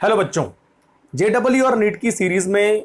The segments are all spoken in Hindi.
हेलो बच्चों, जेडब्ल्यू और नीट की सीरीज में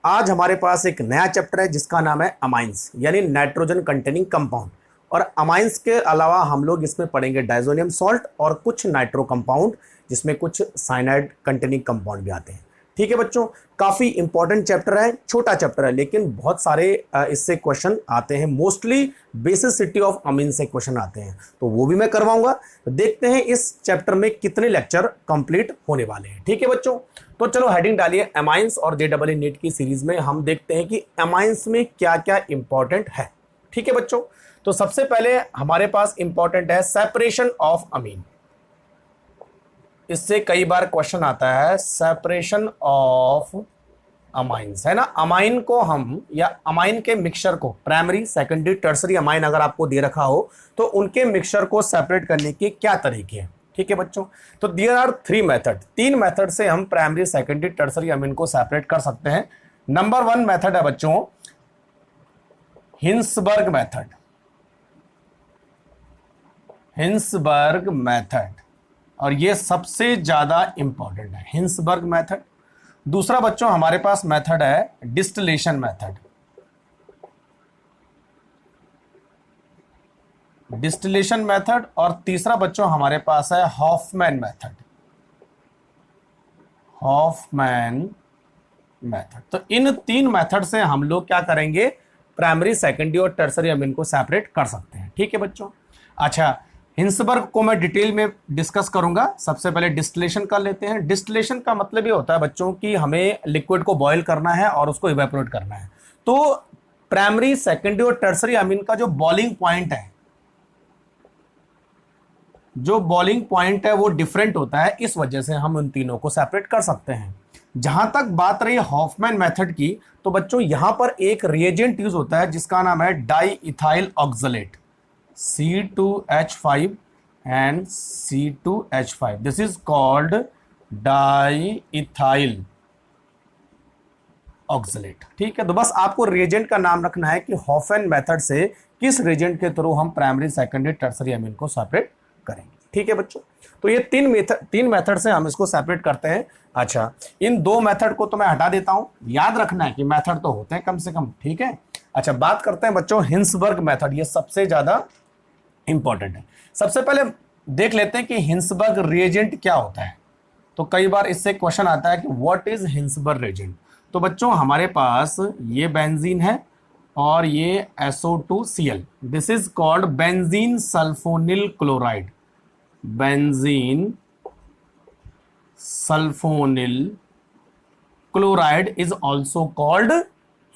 आज हमारे पास एक नया चैप्टर है जिसका नाम है अमाइंस यानी नाइट्रोजन कंटेनिंग कंपाउंड। और अमाइंस के अलावा हम लोग इसमें पढ़ेंगे डाइजोनियम सॉल्ट और कुछ नाइट्रो कंपाउंड जिसमें कुछ साइनाइड कंटेनिंग कंपाउंड भी आते हैं। ठीक है बच्चों, काफ़ी इंपॉर्टेंट चैप्टर है, छोटा चैप्टर है लेकिन बहुत सारे इससे क्वेश्चन आते हैं। मोस्टली बेसिसिटी ऑफ अमीन से क्वेश्चन आते हैं तो वो भी मैं करवाऊंगा। तो देखते हैं इस चैप्टर में कितने लेक्चर कंप्लीट होने वाले हैं। ठीक है बच्चों, तो चलो हेडिंग डालिए अमाइंस और जेडब्ल्यू नीट की सीरीज में हम देखते हैं कि अमाइंस में क्या क्या इंपॉर्टेंट है। ठीक है बच्चों, तो सबसे पहले हमारे पास इंपॉर्टेंट है सेपरेशन ऑफ अमीन। इससे कई बार क्वेश्चन आता है सेपरेशन ऑफ अमाइंस, है ना। अमाइन को हम या अमाइन के मिक्सचर को प्राइमरी सेकेंडरी टर्सरी अमाइन अगर आपको दे रखा हो तो उनके मिक्सचर को सेपरेट करने के क्या तरीके हैं। ठीक है बच्चों, तो देयर आर 3 मेथड, 3 मेथड से हम प्राइमरी सेकेंडरी टर्सरी अमीन को सेपरेट कर सकते हैं। नंबर 1 मेथड है बच्चों हिंसबर्ग मेथड। हिंसबर्ग मेथड, और ये सबसे ज्यादा इंपॉर्टेंट है हिंसबर्ग मेथड। दूसरा बच्चों हमारे पास मेथड है डिस्टिलेशन मेथड। डिस्टिलेशन मेथड, और तीसरा बच्चों हमारे पास है हॉफमैन मेथड। Hoffmann method. तो इन 3 मेथड से हम लोग क्या करेंगे, प्राइमरी सेकेंडरी और टर्सरी अमीन को सेपरेट कर सकते हैं। ठीक है बच्चों, अच्छा हिंसबर्ग को मैं डिटेल में डिस्कस करूंगा। सबसे पहले डिस्टिलेशन कर लेते हैं। डिस्टिलेशन का मतलब ये होता है बच्चों कि हमें लिक्विड को बॉयल करना है और उसको इवेपोरेट करना है। तो प्राइमरी सेकेंडरी और टर्सरी अमीन का जो बॉइलिंग पॉइंट है, जो बॉइलिंग पॉइंट है वो डिफरेंट होता है, इस वजह से हम उन तीनों को सेपरेट कर सकते हैं। जहां तक बात रही हॉफमैन मेथड की, तो बच्चों यहां पर एक रिएजेंट यूज होता है जिसका नाम है di ethyl oxalate, C2H5 and C2H5. This is called diethyl oxalate. ठीक है, तो बस आपको रिएजेंट का नाम रखना है कि हॉफमैन मेथड से किस रिएजेंट के थ्रू हम प्राइमरी सेकेंडरी टर्सरी अमीन को सेपरेट करेंगे। ठीक है बच्चों, तो ये 3 मेथड से हम इसको सेपरेट करते हैं। अच्छा, इन 2 मेथड को तो मैं हटा देता हूं, याद रखना है कि मेथड तो होते हैं कम से कम। ठीक है, अच्छा बात करते हैं बच्चों हिंसबर्ग मेथड, ये सबसे ज्यादा इंपॉर्टेंट है। सबसे पहले देख लेते हैं कि हिंसबर्ग रिएजेंट क्या होता है। तो कई बार इससे क्वेश्चन आता है कि व्हाट इज हिंसबर्ग रिएजेंट। तो बच्चों हमारे पास ये बेंजीन है और ये SO2Cl, this is called benzene sulphonyl chloride. Benzene sulphonyl chloride is also called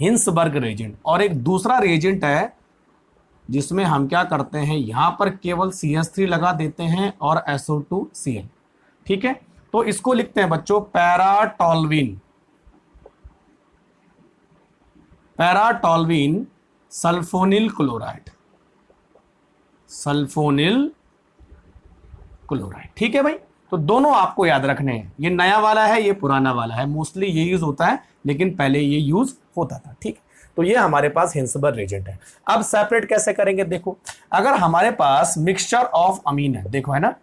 Hinsberg reagent. और एक दूसरा रिएजेंट है जिसमें हम क्या करते हैं, यहां पर केवल CH3 लगा देते हैं और SO2Cl। ठीक है, तो इसको लिखते हैं बच्चों पैराटोल्विन। पैराटोल्विन सल्फोनिल क्लोराइड, सल्फोनिल क्लोराइड। ठीक है भाई, तो दोनों आपको याद रखने हैं। ये नया वाला है, ये पुराना वाला है। मोस्टली ये यूज होता है लेकिन पहले ये यूज होता था। ठीक है, तो ये हमारे पास हिंसबर्ग रिएजेंट है। अब सेपरेट कैसे करेंगे, देखो अगर हमारे पास मिक्सचर ऑफ अमीन है, देखो है ना,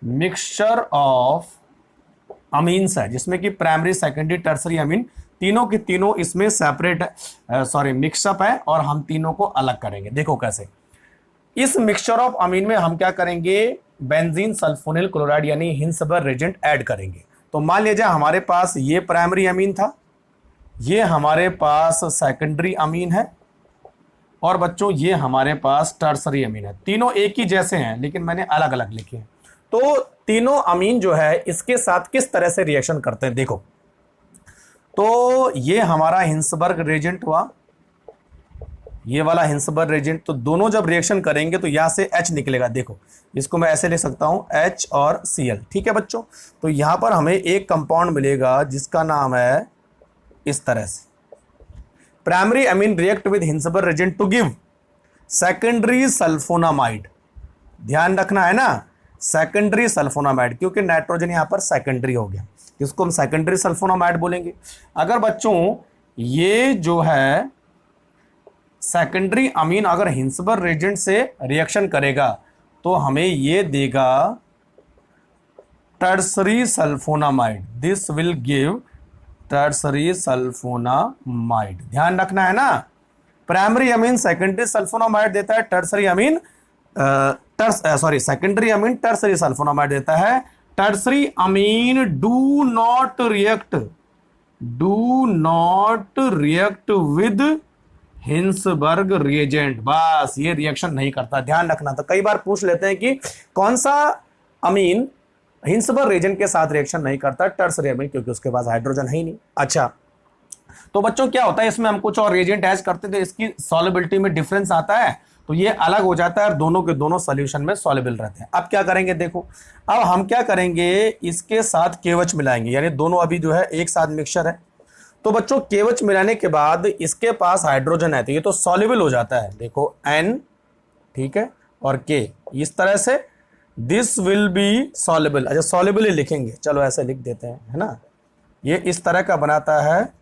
मिक्सचर ऑफ अमीन्स है जिसमें कि प्राइमरी सेकेंडरी टर्सरी अमीन तीनों के तीनों इसमें सेपरेट मिक्सअप है और हम तीनों को अलग करेंगे। देखो कैसे, इस मिक्सचर ऑफ अमीन में हम क्या करेंगे, बेंजीन सल्फोनिल क्लोराइड यानी हिंसबर्ग रिएजेंट ऐड करेंगे। तो मान लीजिए हमारे पास ये प्राइमरी अमीन था, ये हमारे पास सेकेंडरी अमीन है, और बच्चों ये हमारे पास टर्सरी अमीन है। तीनों एक ही जैसे हैं लेकिन मैंने अलग अलग लिखे हैं। तो तीनों अमीन जो है इसके साथ किस तरह से रिएक्शन करते हैं, देखो तो ये हमारा हिंसबर्ग रिएजेंट हुआ, ये वाला हिंसबर्ग रिएजेंट। तो दोनों जब रिएक्शन करेंगे तो यहां से H निकलेगा। देखो इसको मैं ऐसे ले सकता हूं H और Cl। ठीक है बच्चों, तो यहां पर हमें एक कंपाउंड मिलेगा जिसका नाम है इस तरह से, primary amine react with Hinsberg reagent to give secondary sulphonamide. ध्यान रखना है ना, सेकेंडरी सल्फोनामाइड, क्योंकि नाइट्रोजन यहां पर सेकेंडरी हो गया, जिसको हम सेकेंडरी सल्फोनामाइड बोलेंगे। अगर बच्चों ये जो है सेकेंडरी अमीन अगर हिंसबर्ग रिएजेंट से रिएक्शन करेगा तो हमें ये देगा tertiary sulphonamide, this will give tertiary sulphonamide. ध्यान रखना है ना, प्राइमरी अमीन सेकेंडरी सल्फोनामाइड देता है, tertiary amine secondary amine tertiary sulphonamide देता है। Tertiary amine do not react with Hinsberg reagent. बस ये रिएक्शन नहीं करता, ध्यान रखना। तो कई बार पूछ लेते हैं कि कौन सा अमीन हिंसबर्ग रिएजेंट के साथ रिएक्शन नहीं करता, टर्सरी अमीन, क्योंकि उसके पास हाइड्रोजन है ही नहीं। अच्छा, तो बच्चों क्या होता है, इसमें हम कुछ और रिएजेंट ऐड करते थे, इसकी सॉल्युबिलिटी में डिफरेंस आता है, तो ये अलग हो जाता है और दोनों के दोनों सॉल्यूशन में सॉल्युबल रहते हैं। अब क्या करेंगे, देखो अब हम क्या करेंगे, इसके साथ केवच मिलाएंगे, यानी दोनों अभी जो है एक साथ मिक्सचर है। तो बच्चों केवच मिलाने के बाद इसके पास हाइड्रोजन है, तो ये तो सॉल्युबल हो जाता है। देखो N, ठीक है, और K, इस तरह से दिस विल बी सॉल्युबल। अच्छा, सॉल्युबल ही लिखेंगे, चलो ऐसे लिख देते हैं, है ना। ये इस तरह का बनाता है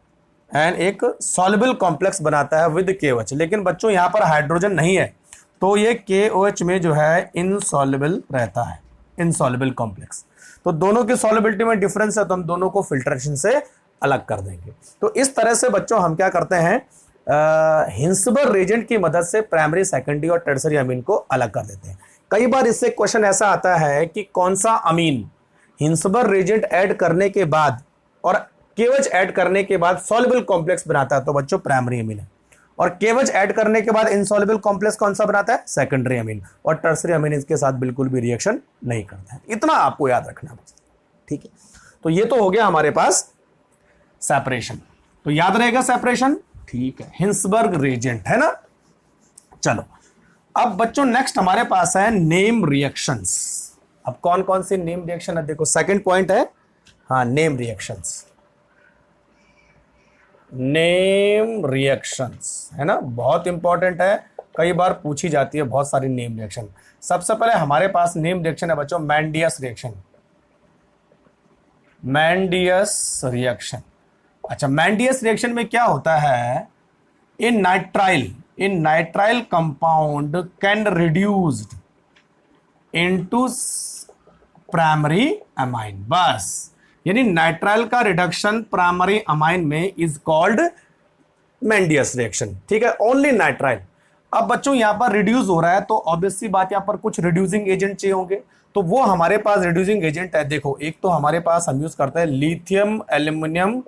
एंड एक सॉल्युबल कॉम्प्लेक्स बनाता है विद KOH। लेकिन बच्चों यहाँ पर हाइड्रोजन नहीं है, तो ये KOH में जो है इनसॉल्युबल रहता है, इनसॉल्युबल कॉम्प्लेक्स। तो दोनों की सॉल्युबिलिटी में डिफरेंस है, तो हम दोनों को फिल्ट्रेशन से अलग कर देंगे। तो इस तरह से बच्चों हम क्या करते हैं, हिंसबर्ग रिएजेंट की मदद से प्राइमरी, सेकेंडरी और टर्सरी अमीन को अलग कर देते हैं। कई बार इससे क्वेश्चन ऐसा आता है कि कौन सा अमीन हिंसबर्ग रिएजेंट ऐड करने के बाद और केवच ऐड करने के बाद सॉल्युबल कॉम्प्लेक्स बनाता है, तो बच्चों प्राइमरी अमीन है। और केवच ऐड करने के बाद इनसॉल्युबल कॉम्प्लेक्स कौन सा बनाता है, सेकेंडरी अमीन। और टर्सरी अमीन इसके साथ बिल्कुल भी रिएक्शन नहीं करता है। इतना आपको याद रखना बस, ठीक है। तो ये तो हो गया हमारे पास सेपरेशन, तो याद रहेगा सेपरेशन, ठीक है, हिंसबर्ग रिएजेंट, है ना। चलो अब बच्चों नेक्स्ट हमारे पास है नेम रिएक्शंस। अब कौन कौन सी नेम रिएक्शन है, देखो सेकंड पॉइंट है, हाँ, नेम रिएक्शंस। नेम रिएक्शंस है ना, बहुत इंपॉर्टेंट है, कई बार पूछी जाती है बहुत सारी नेम रिएक्शन। सबसे पहले हमारे पास नेम रिएक्शन है बच्चों मैंडियस रिएक्शन, मैंडियस रिएक्शन। अच्छा, मैंडियस रिएक्शन में क्या होता है, इन nitrile compound can reduced into primary amine. बस, यानी नाइट्राइल का रिडक्शन प्राइमरी अमाइन में इज कॉल्ड मैंडियस रिएक्शन, ठीक है, ओनली नाइट्राइल। अब बच्चों यहां पर रिड्यूस हो रहा है, तो ऑब्वियसली बात यहां पर कुछ रिड्यूसिंग एजेंट चाहिए होंगे, तो वो हमारे पास रिड्यूसिंग एजेंट है। देखो एक तो हमारे पास हम यूज करते हैं lithium aluminium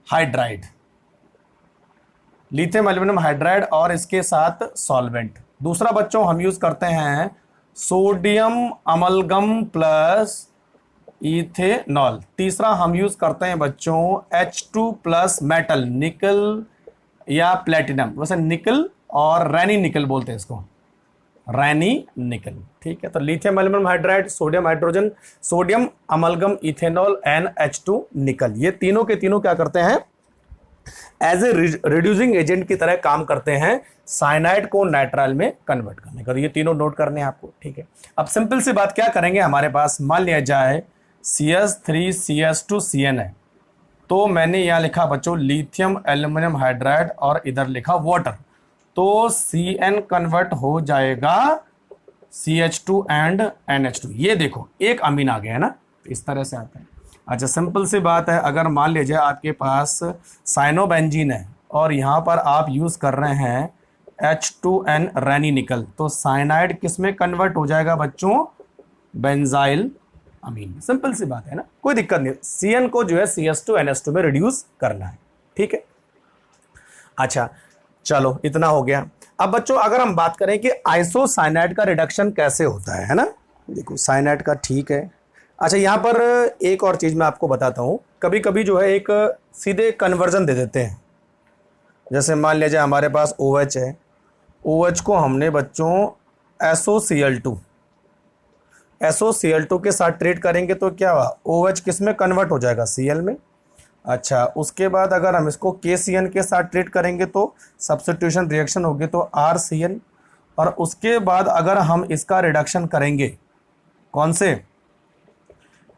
hydride, lithium aluminium hydride और इसके साथ सॉल्वेंट। दूसरा बच्चों हम यूज करते हैं सोडियम अमलगम प्लस इथेनॉल। तीसरा हम यूज करते हैं बच्चों H2 प्लस मेटल, निकल या प्लेटिनम, वैसे निकल और रैनी निकल बोलते हैं इसको, रैनी निकल, ठीक है। तो lithium aluminium hydride, sodium hydrogen, sodium amalgam ethanol and H2 निकल, ये तीनों के तीनों क्या करते हैं, एज ए रिड्यूसिंग एजेंट की तरह काम करते हैं साइनाइड को नाइट्राइल में कन्वर्ट करने का। ये तीनों नोट करने हैं आपको, ठीक है। अब सिंपल सी बात क्या करेंगे, हमारे पास मान लिया जाए CS3CS2CN है, तो मैंने यहाँ लिखा बच्चों लिथियम एल्यूमिनियम हाइड्राइड और इधर लिखा वाटर, तो CN कन्वर्ट हो जाएगा CH2 एंड NH2। ये देखो एक अमीन आ गया है ना, इस तरह से आता है। अच्छा, सिंपल सी बात है, अगर मान लीजिए आपके पास साइनोबेंजीन है और यहाँ पर आप यूज़ कर रहे हैं H2N रैनी निकल, तो साइनाइड किस में कन्वर्ट हो जाएगा बच्चों, बेंजाइल अमीन। सिंपल सी बात है ना, कोई दिक्कत नहीं, CN को जो है CS2NH2 में रिड्यूस करना है, ठीक है। अच्छा चलो इतना हो गया। अब बच्चों अगर हम बात करें कि आइसोसाइनाइड का रिडक्शन कैसे होता है ना, देखो साइनाइड का, ठीक है। अच्छा, यहाँ पर एक और चीज़ मैं आपको बताता हूँ, कभी कभी जो है एक सीधे कन्वर्जन दे देते हैं, जैसे मान लीजिए हमारे पास OH है, OH को हमने बच्चों SOCl2 के साथ ट्रीट करेंगे तो क्या हुआ, OH किस में कन्वर्ट हो जाएगा, Cl में। अच्छा, उसके बाद अगर हम इसको KCN के साथ ट्रीट करेंगे तो सब्स्टिट्यूशन रिएक्शन होगी, तो RCN। और उसके बाद अगर हम इसका रिडक्शन करेंगे कौन से,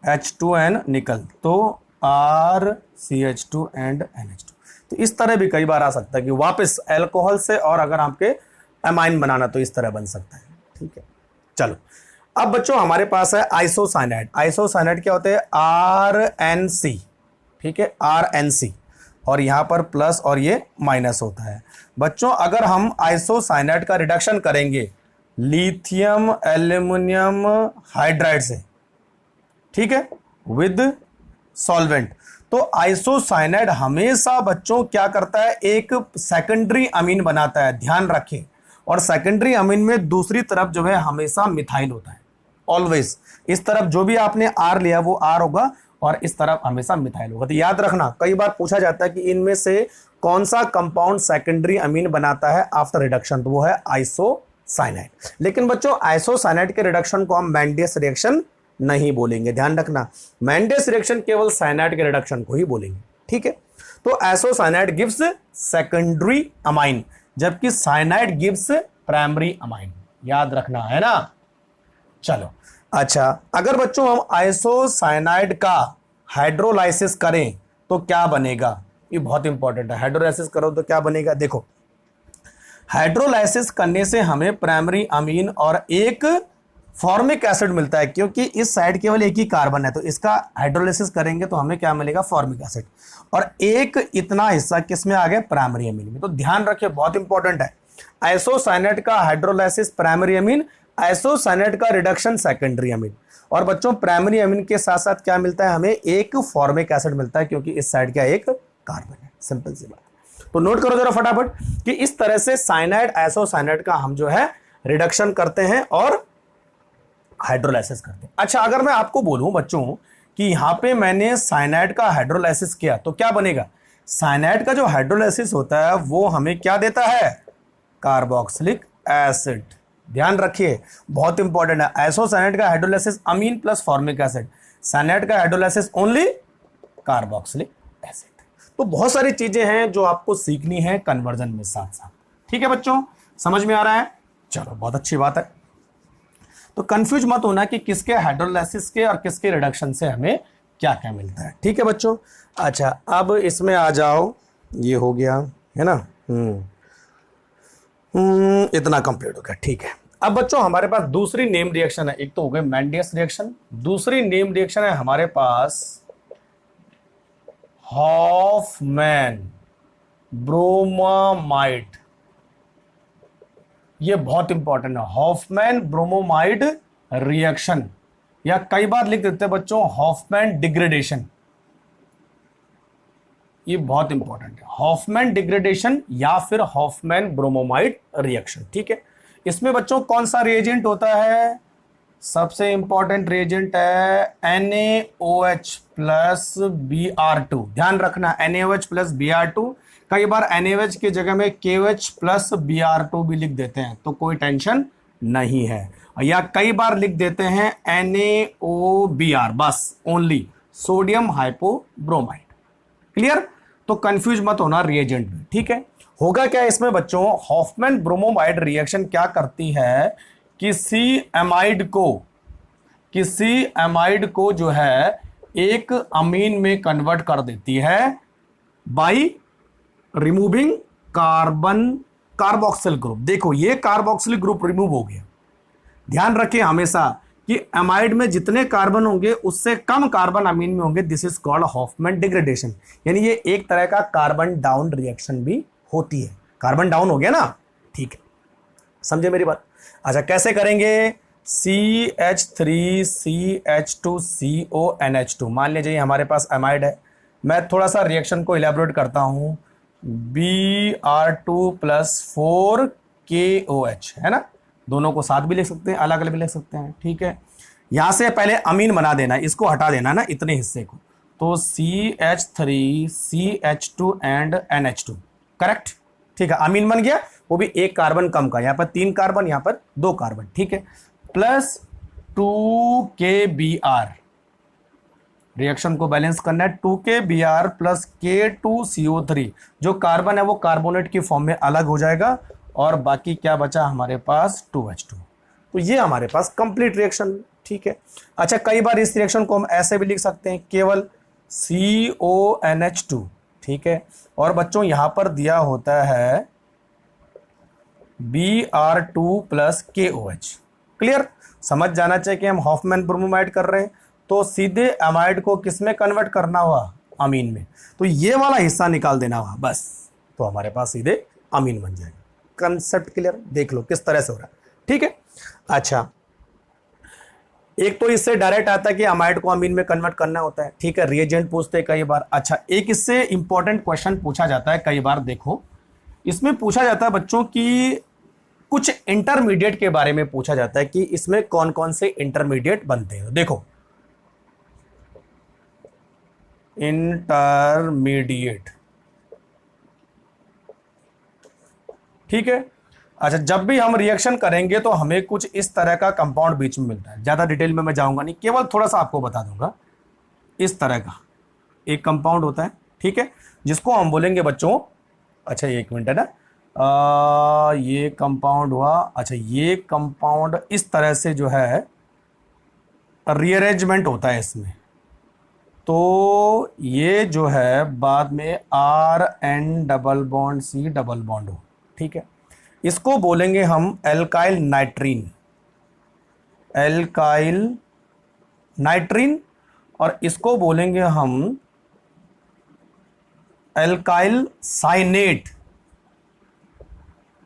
H2N निकल, तो RCH2 एंड NH2। तो इस तरह भी कई बार आ सकता है कि वापस अल्कोहल से और अगर आपके एमाइन बनाना तो इस तरह बन सकता है, ठीक है। चलो अब बच्चों हमारे पास है आइसोसाइनाइड। आइसोसाइनाइड क्या होते हैं? RNC, ठीक है, RNC, और यहां पर प्लस और ये माइनस होता है। बच्चों अगर हम आइसोसाइनाइड का रिडक्शन करेंगे लिथियम एल्यूमिनियम हाइड्राइड से, ठीक है, विद सॉल्वेंट, तो आइसोसाइनाइड हमेशा बच्चों क्या करता है? एक सेकेंडरी अमीन बनाता है, ध्यान रखें। और सेकेंडरी अमीन में दूसरी तरफ जो है हमेशा मिथाइल होता है, ऑलवेज। इस तरफ जो भी आपने आर लिया वो आर होगा और इस तरफ हमेशा मिथाइल होगा। तो याद रखना, कई बार पूछा जाता है कि इनमें से कौन सा कंपाउंड सेकेंडरी अमीन बनाता है आफ्टर रिडक्शन, तो वो है आइसोसाइनाइड। लेकिन बच्चों आइसोसाइनाइड के रिडक्शन को हम मैंडियस रिएक्शन नहीं बोलेंगे, ध्यान रखना। मैंडियस रिएक्शन केवल साइनाइड के रिडक्शन को ही बोलेंगे, ठीक है। तो आइसोसाइनाइड गिव्स सेकेंडरी अमाइन, जबकि साइनाइड गिव्स प्राइमरी अमाइन, याद रखना है ना। चलो अच्छा, अगर बच्चों हम आइसोसाइनाइड का हाइड्रोलाइसिस करें तो क्या बनेगा? ये बहुत इंपॉर्टेंट है। हाइड्रोलाइसिस करो तो क्या बनेगा? देखो, हाइड्रोलाइसिस करने से हमें प्राइमरी अमीन और एक फॉर्मिक एसिड मिलता है, क्योंकि इस साइड केवल एक ही कार्बन है, तो इसका हाइड्रोलाइसिस करेंगे तो हमें क्या मिलेगा? Formic acid. और एक इतना हिस्सा किस में आ गया? प्राइमरी अमीन में। तो ध्यान रखिए, बहुत इंपॉर्टेंट है। आइसोसाइनाइड का हाइड्रोलाइसिस प्राइमरी अमीन, आइसोसाइनाइड का रिडक्शन सेकेंडरी अमीन। और बच्चों प्राइमरी अमीन के साथ साथ क्या मिलता है? हमें एक फॉर्मिक एसिड मिलता है, क्योंकि इस साइड का एक कार्बन है। सिंपल सी बात। तो नोट करो जरा फटाफट कि इस तरह से साइनाइड आइसोसाइनाइड का हम जो है रिडक्शन करते हैं और हाइड्रोलाइसिस करते हैं। अच्छा, अगर मैं आपको बोलूं बच्चों कि यहां पे मैंने साइनाइड का हाइड्रोलाइसिस किया तो क्या बनेगा? साइनाइड का जो हाइड्रोलाइसिस होता है वो हमें क्या देता है? Carboxylic acid. ध्यान रखिए, बहुत इंपॉर्टेंट है। आइसोसाइनाइड का हाइड्रोलाइसिस अमीन प्लस फॉर्मिक एसिड, साइनाइड का हाइड्रोलाइसिस ओनली कार्बोक्सिलिक एसिड। तो बहुत सारी चीजें हैं जो आपको सीखनी है कन्वर्जन में साथ साथ। ठीक है बच्चों, समझ में आ रहा है? चलो बहुत अच्छी बात है। तो कंफ्यूज मत होना कि किसके हाइड्रोलाइसिस के और किसके रिडक्शन से हमें क्या क्या मिलता है। ठीक है बच्चों। अच्छा, अब इसमें आ जाओ, ये हो गया है ना। इतना कंप्लीट हो गया, ठीक है। अब बच्चों हमारे पास दूसरी नेम रिएक्शन है। एक तो हो गई मैंडियस रिएक्शन, दूसरी नेम रिएक्शन है हमारे पास हॉफमैन ब्रोमामाइड। ये बहुत इंपॉर्टेंट है, हॉफमैन ब्रोमोमाइड रिएक्शन, या कई बार लिख देते हैं बच्चों हॉफमैन डिग्रेडेशन। ये बहुत इंपॉर्टेंट है, हॉफमैन डिग्रेडेशन या फिर हॉफमैन ब्रोमोमाइड रिएक्शन। ठीक है, इसमें बच्चों कौन सा रिएजेंट होता है? सबसे इंपॉर्टेंट रिएजेंट है NaOH प्लस Br2। ध्यान रखना, NaOH प्लस Br2। कई बार NaOH की जगह में KOH प्लस Br2 भी लिख देते हैं, तो कोई टेंशन नहीं है। या कई बार लिख देते हैं NaOBr, बस ओनली सोडियम हाइपोब्रोमाइड। क्लियर? तो कंफ्यूज मत होना रिएजेंट में। ठीक है, होगा क्या इसमें बच्चों? हॉफमैन ब्रोमोमाइड रिएक्शन क्या करती है? किसी एमाइड को जो है एक अमीन में कन्वर्ट कर देती है बाय रिमूविंग कार्बोक्सिल ग्रुप। देखो ये कार्बोक्सिल ग्रुप रिमूव हो गया। ध्यान रखें हमेशा कि एमाइड में जितने कार्बन होंगे उससे कम कार्बन अमीन में होंगे। This is called Hofmann degradation, यानी ये एक तरह का कार्बन डाउन रिएक्शन भी होती है। कार्बन डाउन हो गया ना, ठीक है, समझे मेरी बात? अच्छा, कैसे करेंगे? CH3CH2CONH2। मान लीजिए हमारे पास एमाइड है, मैं थोड़ा सा रिएक्शन को इलेबोरेट करता हूं। Br2 प्लस 4KOH है ना, दोनों को साथ भी लिख सकते हैं, अलग अलग भी लिख सकते हैं। ठीक है, यहां से पहले अमीन बना देना, इसको हटा देना ना, इतने हिस्से को। तो CH3CH2 एंड NH2, करेक्ट? ठीक है, अमीन बन गया, वो भी एक कार्बन कम का। यहां पर 3 कार्बन, यहां पर 2 कार्बन। ठीक है, प्लस 2KBr, रिएक्शन को बैलेंस करना है। 2KBr प्लस K2CO3, जो कार्बन है वो कार्बोनेट की फॉर्म में अलग हो जाएगा और बाकी क्या बचा हमारे पास? 2H2। तो ये हमारे पास कंप्लीट रिएक्शन। ठीक है, अच्छा, कई बार इस रिएक्शन को हम ऐसे भी लिख सकते हैं, केवल CONH2। ठीक है, और बच्चों यहां पर दिया होता है Br2 प्लस KOH। क्लियर? समझ जाना चाहिए कि हम हॉफमैन ब्रोमोमाइड कर रहे हैं तो सीधे अमाइड को किस में कन्वर्ट करना हुआ, अमीन में। तो ये वाला हिस्सा निकाल देना हुआ बस, तो हमारे पास सीधे अमीन बन जाएगा। Concept clear? देख लो किस तरह से हो रहा है, ठीक है। अच्छा, एक तो इससे डायरेक्ट आता है कि अमाइड को अमीन में कन्वर्ट करना होता है, ठीक है, रिएजेंट पूछते हैं कई बार। अच्छा, एक इससे इंपॉर्टेंट क्वेश्चन पूछा जाता है कई बार, देखो इसमें पूछा जाता है बच्चों की कुछ इंटरमीडिएट के बारे में पूछा जाता है कि इसमें कौन कौन से इंटरमीडिएट बनते हैं। देखो इंटरमीडिएट, ठीक है। अच्छा, जब भी हम रिएक्शन करेंगे तो हमें कुछ इस तरह का कंपाउंड बीच में मिलता है। ज्यादा डिटेल में मैं जाऊंगा नहीं, केवल थोड़ा सा आपको बता दूंगा। इस तरह का एक कंपाउंड होता है, ठीक है, जिसको हम बोलेंगे बच्चों, अच्छा एक मिनट है ना, ये कंपाउंड हुआ। अच्छा, ये कंपाउंड इस तरह से जो है रीअरेंजमेंट होता है इसमें, तो ये जो है बाद में RN double bond C double bond हो, ठीक है। इसको बोलेंगे हम एल्काइल नाइट्रीन, एल्काइल नाइट्रीन, और इसको बोलेंगे हम एल्काइल साइनेट।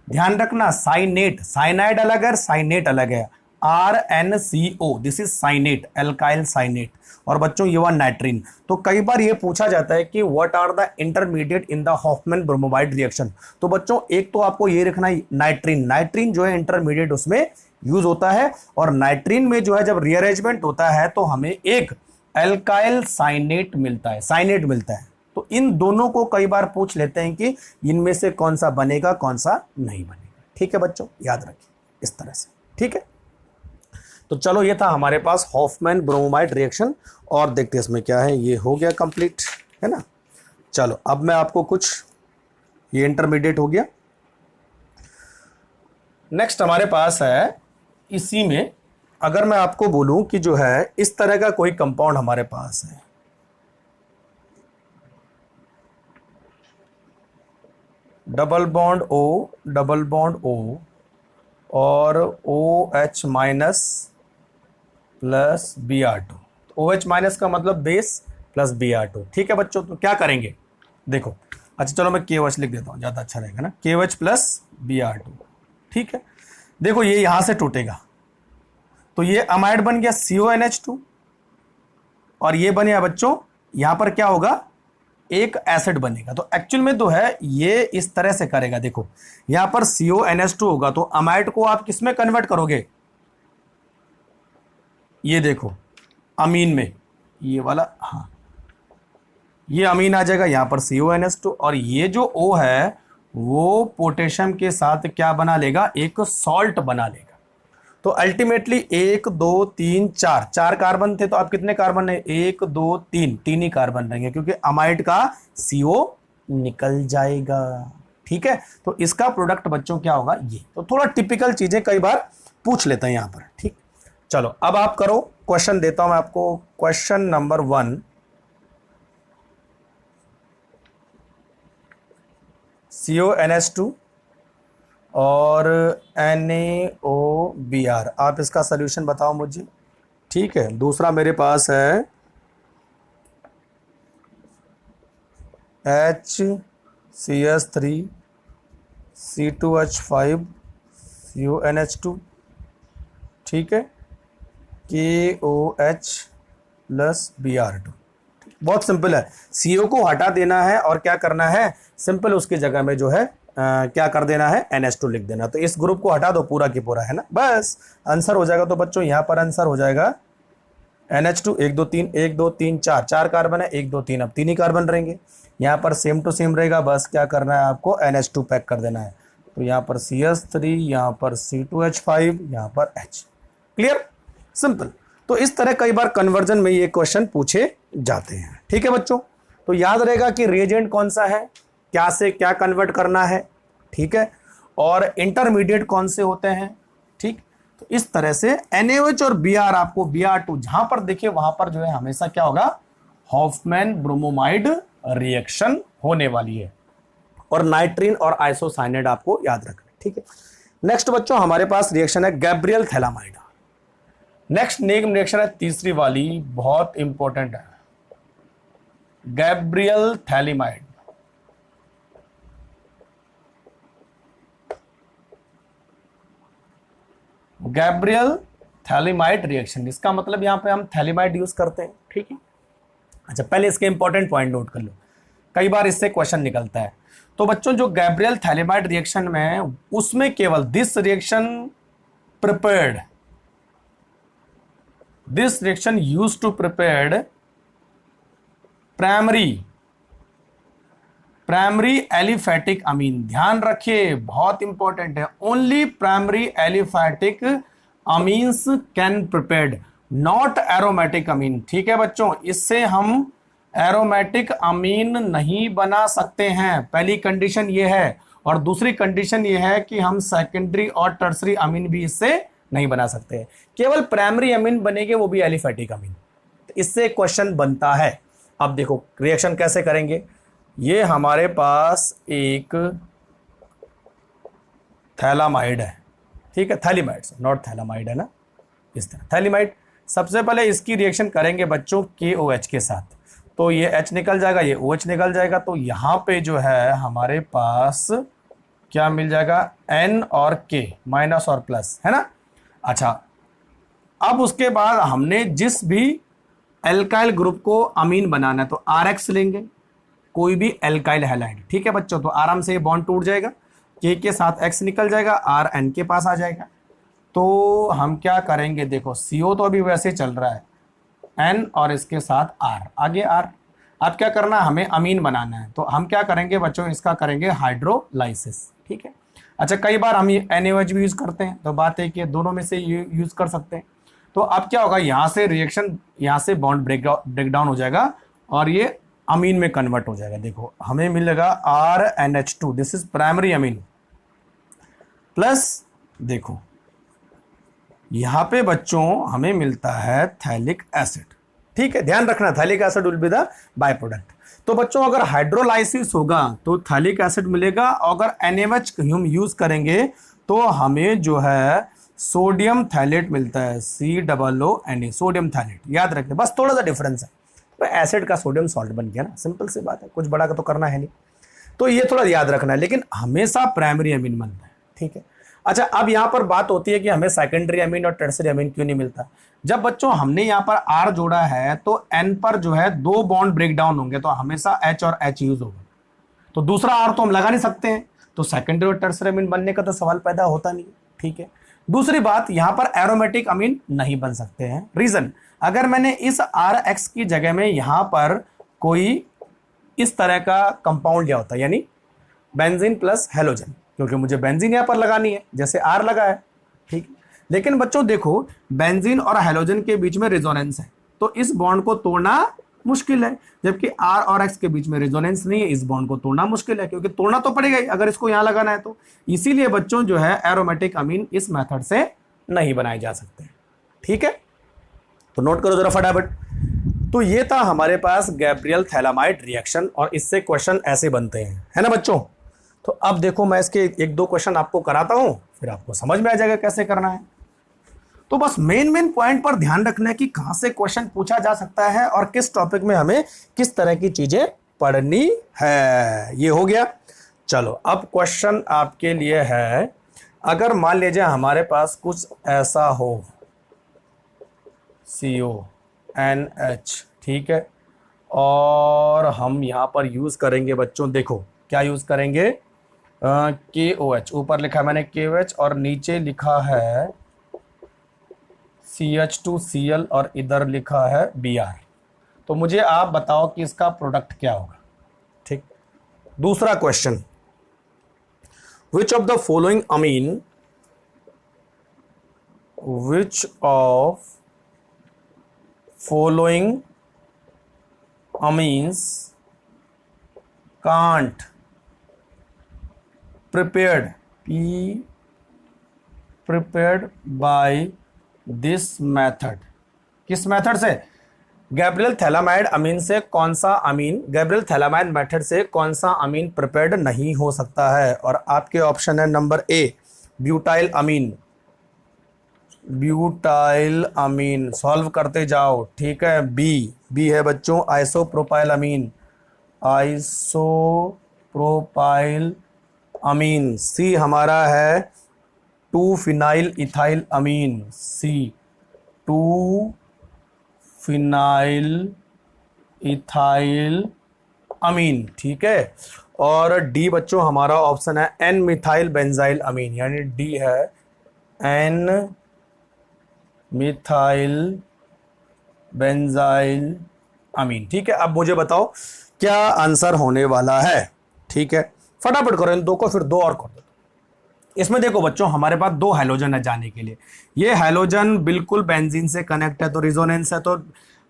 ध्यान रखना, साइनेट, साइनाइड अलग है, साइनेट अलग है। RNCO, this is cyanate, alkyl cyanate. और बच्चों ये हुआ नाइट्रीन। तो कई बार ये पूछा जाता है कि what are the intermediate in the Hofmann bromamide reaction. तो बच्चों एक तो आपको ये रखना है नाइट्रीन, नाइट्रीन जो है इंटरमीडिएट उसमें यूज होता है, और नाइट्रीन में जो है जब रीअरेंजमेंट होता है तो हमें एक एल्काइल साइनेट मिलता है, साइनेट मिलता है। तो इन दोनों को कई बार पूछ लेते हैं कि इनमें से कौन सा बनेगा कौन सा नहीं बनेगा, ठीक है बच्चों, याद रखिए इस तरह से, ठीक है। तो चलो ये था हमारे पास हॉफमैन ब्रोमोमाइड रिएक्शन, और देखते हैं इसमें क्या है। ये हो गया कंप्लीट, है ना। चलो अब मैं आपको कुछ, ये इंटरमीडिएट हो गया। नेक्स्ट हमारे पास है, इसी में अगर मैं आपको बोलूं कि जो है इस तरह का कोई कंपाउंड हमारे पास है, double bond O double bond O और OH minus plus Br2, OH minus का मतलब बेस प्लस Br2, ठीक है बच्चों। तो क्या करेंगे, देखो, अच्छा चलो मैं KOH लिख देता हूं, ज्यादा अच्छा रहेगा ना, KOH प्लस Br2, ठीक है। देखो ये यहां से टूटेगा तो ये अमाइड बन गया CONH2, और ये बने बच्चों यहां पर क्या होगा, एक एसिड बनेगा। तो एक्चुअल में तो है ये इस तरह से करेगा, देखो यहां पर CONH2 होगा तो अमाइड को आप किस में कन्वर्ट करोगे, ये देखो अमीन में, ये वाला, हाँ ये अमीन आ जाएगा, यहां पर CONH2, और ये जो O है वो पोटेशियम के साथ क्या बना लेगा, एक सॉल्ट बना लेगा। तो अल्टीमेटली 1 2 3 4 4 कार्बन थे, तो आप कितने कार्बन है, 1 2 3 तीन ही कार्बन रहेंगे, क्योंकि अमाइड का CO निकल जाएगा, ठीक है। तो इसका प्रोडक्ट बच्चों क्या होगा, ये। तो थोड़ा टिपिकल चीजें कई बार पूछ लेते हैं यहां पर, ठीक। चलो अब आप करो, क्वेश्चन देता हूं मैं आपको, क्वेश्चन नंबर 1, CONH2 और NaOBr, आप इसका सॉल्यूशन बताओ मुझे, ठीक है। दूसरा मेरे पास है HCS3 C2H5 CONH2, ठीक है, KOH प्लस Br2। बहुत सिंपल है, CO को हटा देना है और क्या करना है, सिंपल उसकी जगह में जो है क्या कर देना है, NH2 लिख देना। तो इस ग्रुप को हटा दो पूरा की पूरा, है ना, बस आंसर हो जाएगा। तो बच्चों यहां पर आंसर हो जाएगा NH2, 1 2 3 1 2 3 4 4 कार्बन है, 1 2 3 अब 3 ही कार्बन रहेंगे। यहाँ पर सेम टू सेम रहेगा, बस क्या करना है आपको, NH2 पैक कर देना है। तो यहाँ पर CS3, यहाँ पर C2H5, यहाँ पर H, क्लियर, सिंपल। तो इस तरह कई बार कन्वर्जन में ये क्वेश्चन पूछे जाते हैं, ठीक है बच्चों। तो याद रहेगा कि रिएजेंट कौन सा है, क्या से क्या कन्वर्ट करना है, ठीक है, और इंटरमीडिएट कौन से होते हैं, ठीक। तो इस तरह से NaOH और Br, आपको Br2 जहां पर देखे वहां पर जो है हमेशा क्या होगा, हॉफमैन ब्रोमोमाइड रिएक्शन होने वाली है, और नाइट्रीन और आइसोसाइनेट आपको याद रखना, ठीक है। नेक्स्ट बच्चों हमारे पास रिएक्शन है Gabriel phthalimide. Next name reaction है तीसरी वाली, बहुत इंपॉर्टेंट है, Gabriel phthalimide. Gabriel phthalimide reaction, इसका मतलब यहां पे हम थैलिमाइड यूज करते हैं, ठीक है। अच्छा, पहले इसके इंपॉर्टेंट पॉइंट नोट कर लो, कई बार इससे क्वेश्चन निकलता है। तो बच्चों जो गैब्रियल थैलिमाइड रिएक्शन में, उसमें केवल this reaction prepared, this reaction use to prepared primary aliphatic amine. ध्यान रखिए, बहुत इंपॉर्टेंट है, only primary aliphatic amines can prepared, not aromatic amine, ठीक है बच्चों। इससे हम एरोमेटिक अमीन नहीं बना सकते हैं, पहली कंडीशन ये है। और दूसरी कंडीशन ये है कि हम सेकेंडरी और टर्सरी अमीन भी इससे नहीं बना सकते, केवल प्राइमरी अमीन बनेंगे, वो भी एलिफैटिक अमीन। तो इससे क्वेश्चन बनता है। अब देखो रिएक्शन कैसे करेंगे। ये हमारे पास एक थैलामाइड है, ठीक है, थैलिमाइड नॉट थैलामाइड है ना, इस तरह थैलिमाइड। सबसे पहले इसकी रिएक्शन करेंगे बच्चों KOH के साथ, तो ये H निकल जाएगा, ये OH निकल जाएगा, तो यहाँ पे जो है हमारे पास क्या मिल जाएगा, N और K, माइनस और प्लस, है ना। अच्छा, अब उसके बाद हमने जिस भी एल्काइल ग्रुप को अमीन बनाना है तो RX लेंगे, कोई भी एल्काइल हैलाइड, ठीक है बच्चों। तो आराम से ये बॉन्ड टूट जाएगा, K के साथ X निकल जाएगा, R N के पास आ जाएगा। तो हम क्या करेंगे, देखो CO तो अभी वैसे चल रहा है, N और इसके साथ R, आगे R। अब क्या करना है, हमें अमीन बनाना है, तो हम क्या करेंगे बच्चों, इसका करेंगे हाइड्रोलाइसिस, ठीक है। अच्छा, कई बार हम NaOH भी यूज करते हैं, तो बात है कि दोनों में से यूज कर सकते हैं। तो अब क्या होगा, यहाँ से रिएक्शन, यहाँ से बॉन्ड ब्रेक डाउन हो जाएगा और ये अमीन में कन्वर्ट हो जाएगा। देखो हमें मिलेगा RNH2, this is primary amine, plus देखो यहां पे बच्चों हमें मिलता है थैलिक एसिड, ठीक है। ध्यान रखना, phthalic acid will be the by product. तो बच्चों अगर हाइड्रोलाइसिस होगा तो थैलिक एसिड मिलेगा, अगर NaOH हम यूज करेंगे तो हमें जो है सोडियम थैलेट मिलता है, COONA, सोडियम थैलेट। याद रखना, बस थोड़ा सा डिफरेंस है, तो एसिड का सोडियम सॉल्ट बन गया ना, सिंपल सी बात है, कुछ बड़ा का तो करना है नहीं। तो ये थोड़ा याद रखना है, लेकिन हमेशा प्राइमरी अमीन बनता है, ठीक है। अच्छा, अब यहाँ पर बात होती है कि हमें सेकेंडरी अमीन और टर्सरी अमीन क्यों नहीं मिलता। जब बच्चों हमने यहाँ पर R जोड़ा है तो N पर जो है 2 बॉन्ड ब्रेक डाउन होंगे, तो हमेशा H और H यूज होगा, तो दूसरा R तो हम लगा नहीं सकते हैं, तो सेकेंडरी और टर्सरी अमीन बनने का तो सवाल पैदा होता नहीं, ठीक है। दूसरी बात, यहाँ पर एरोमेटिक अमीन नहीं बन सकते हैं। रीजन, अगर मैंने इस RX की जगह में यहाँ पर कोई इस तरह का कंपाउंड लिया होता, यानी बेंजीन प्लस हेलोजन, क्योंकि मुझे बेंजीन यहाँ पर लगानी है, जैसे R लगा है, ठीक। लेकिन बच्चों देखो, बेंजीन और हेलोजन के बीच में रेजोनेंस है, तो इस बॉन्ड को तोड़ना मुश्किल है, जबकि R और X के बीच में रेजोनेंस नहीं है, इस बॉन्ड को तोड़ना मुश्किल है, क्योंकि तोड़ना तो पड़ेगा ही अगर इसको यहाँ लगाना है तो। इसीलिए बच्चों जो है एरोमेटिक अमीन इस मेथड से नहीं बनाए जा सकते, ठीक है। तो नोट करो जरा फटाफट। तो ये था हमारे पास गैब्रियल थैलामाइड रिएक्शन, और इससे क्वेश्चन ऐसे बनते हैं, है ना बच्चों। तो अब देखो मैं इसके 1-2 क्वेश्चन आपको कराता हूं, फिर आपको समझ में आ जाएगा कैसे करना है। तो बस मेन पॉइंट पर ध्यान रखना है कि कहां से क्वेश्चन पूछा जा सकता है और किस टॉपिक में हमें किस तरह की चीजें पढ़नी है। ये हो गया। चलो अब क्वेश्चन आपके लिए है, अगर मान लीजिए हमारे पास कुछ ऐसा हो, CONH, ठीक है, और हम यहां पर यूज करेंगे बच्चों, देखो क्या यूज करेंगे, KOH, ऊपर लिखा है मैंने KOH और नीचे लिखा है CH2Cl और इधर लिखा है Br। तो मुझे आप बताओ कि इसका प्रोडक्ट क्या होगा, ठीक। दूसरा question, which of the following amine, which of following amines can't prepared by this method। किस मेथड से, गैब्रियल थैलामाइड अमीन से कौन सा अमीन, गैब्रियल थैलामाइड मेथड से कौन सा अमीन प्रिपेयर्ड नहीं हो सकता है। और आपके ऑप्शन है number A, butyl amine, butyl amine, solve करते जाओ, ठीक है। बी है बच्चों आइसोप्रोपाइल अमीन, आइसोप्रोपाइल अमीन। सी हमारा है 2 फिनाइल इथाइल अमीन, सी 2 फिनाइल इथाइल अमीन, ठीक है। और डी बच्चों हमारा ऑप्शन है एन मिथाइल बेंजाइल अमीन, यानी डी है एन मिथाइल बेंजाइल अमीन, ठीक है। अब मुझे बताओ क्या आंसर होने वाला है, ठीक है। फटाफट करो इन दो को, फिर दो और कर दो। इसमें देखो बच्चों हमारे पास 2 हैलोजन है जाने के लिए। ये हैलोजन बिल्कुल बेंजीन से कनेक्ट है, तो रिजोनेंस है, तो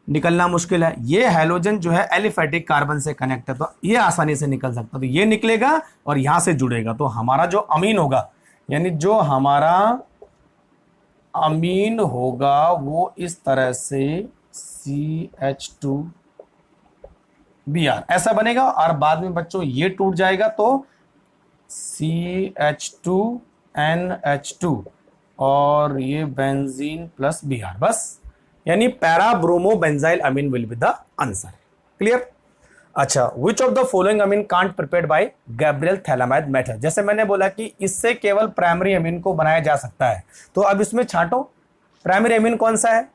निकलना मुश्किल है। ये हैलोजन जो है एलिफेटिक कार्बन से कनेक्ट है, तो ये आसानी से निकल सकता है। तो ये निकलेगा और यहां से जुड़ेगा, तो हमारा जो अमीन होगा, यानी जो हमारा अमीन होगा वो इस तरह से CH2Br ऐसा बनेगा। और बाद में बच्चों ये टूट जाएगा तो CH2NH2 और ये बेंजीन प्लस Br, बस। यानी para bromo benzyl amine will be the answer. Clear? अच्छा, which of the following amine can't prepared by Gabriel phthalimide method. जैसे मैंने बोला कि इससे केवल प्राइमरी अमीन को बनाया जा सकता है, तो अब इसमें छांटो प्राइमरी अमीन कौन सा है।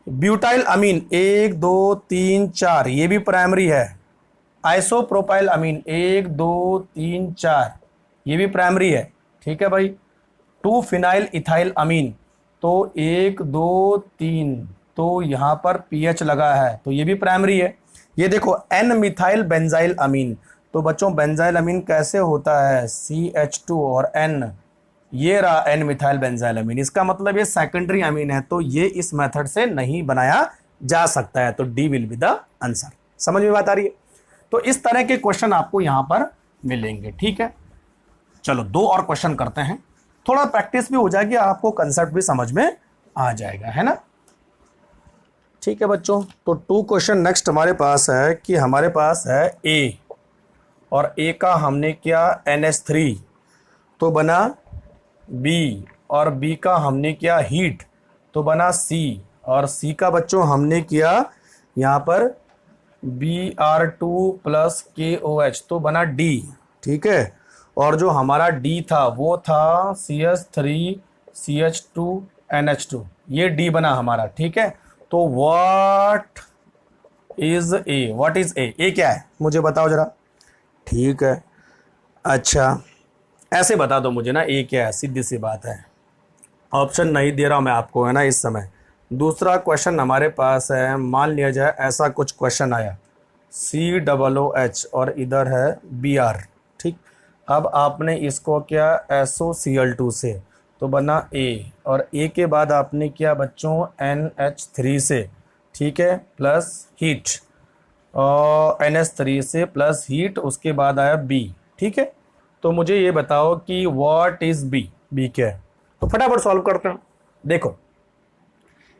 ब्यूटाइल अमीन 1 2 3 4 ये भी प्राइमरी है। आइसोप्रोपाइल अमीन 1 2 3 4 ये भी प्राइमरी है, ठीक है भाई। 2 फिनाइल इथाइल अमीन, तो 1 2 3, तो यहां पर पीएच लगा है, तो ये भी प्राइमरी है। ये देखो एन मिथाइल बेंजाइल अमीन, तो बच्चों बेंजाइल अमीन कैसे होता है, CH2 और N, ये रहा एन मिथाइल बेंजाइल अमीन। इसका मतलब ये सेकेंडरी अमीन है, तो ये इस मेथड से नहीं बनाया जा सकता है, तो D will be the answer. समझ में बात आ रही है? तो इस तरह के क्वेश्चन आपको यहां पर मिलेंगे, ठीक है। चलो 2 और क्वेश्चन करते हैं, थोड़ा प्रैक्टिस भी हो जाएगी, आपको कंसेप्ट भी समझ में आ जाएगा, है ना। ठीक है बच्चों, तो 2 क्वेश्चन नेक्स्ट हमारे पास है कि हमारे पास है A, और A का हमने किया NH3 तो बना B, और B का हमने किया हीट तो बना C, और C का बच्चों हमने किया यहाँ पर Br2 प्लस KOH तो बना D, ठीक है। और जो हमारा D था वो था CH3CH2NH2, ये D बना हमारा, ठीक है। तो what is a, what is a क्या है मुझे बताओ जरा, ठीक है। अच्छा ऐसे बता दो मुझे ना ए क्या है, सीधी सी बात है। ऑप्शन नहीं दे रहा हूं मैं आपको, है ना इस समय। दूसरा क्वेश्चन हमारे पास है, मान लिया जाए ऐसा कुछ क्वेश्चन आया COOH और इधर है Br, ठीक। अब आपने इसको क्या SOCl2 से तो बना A, और A के बाद आपने किया बच्चों NH3 से, ठीक है, प्लस हीट, और NH3 से प्लस हीट, उसके बाद आया B, ठीक है। तो मुझे ये बताओ कि व्हाट इज B, B क्या है। तो फटाफट सॉल्व करते हैं। देखो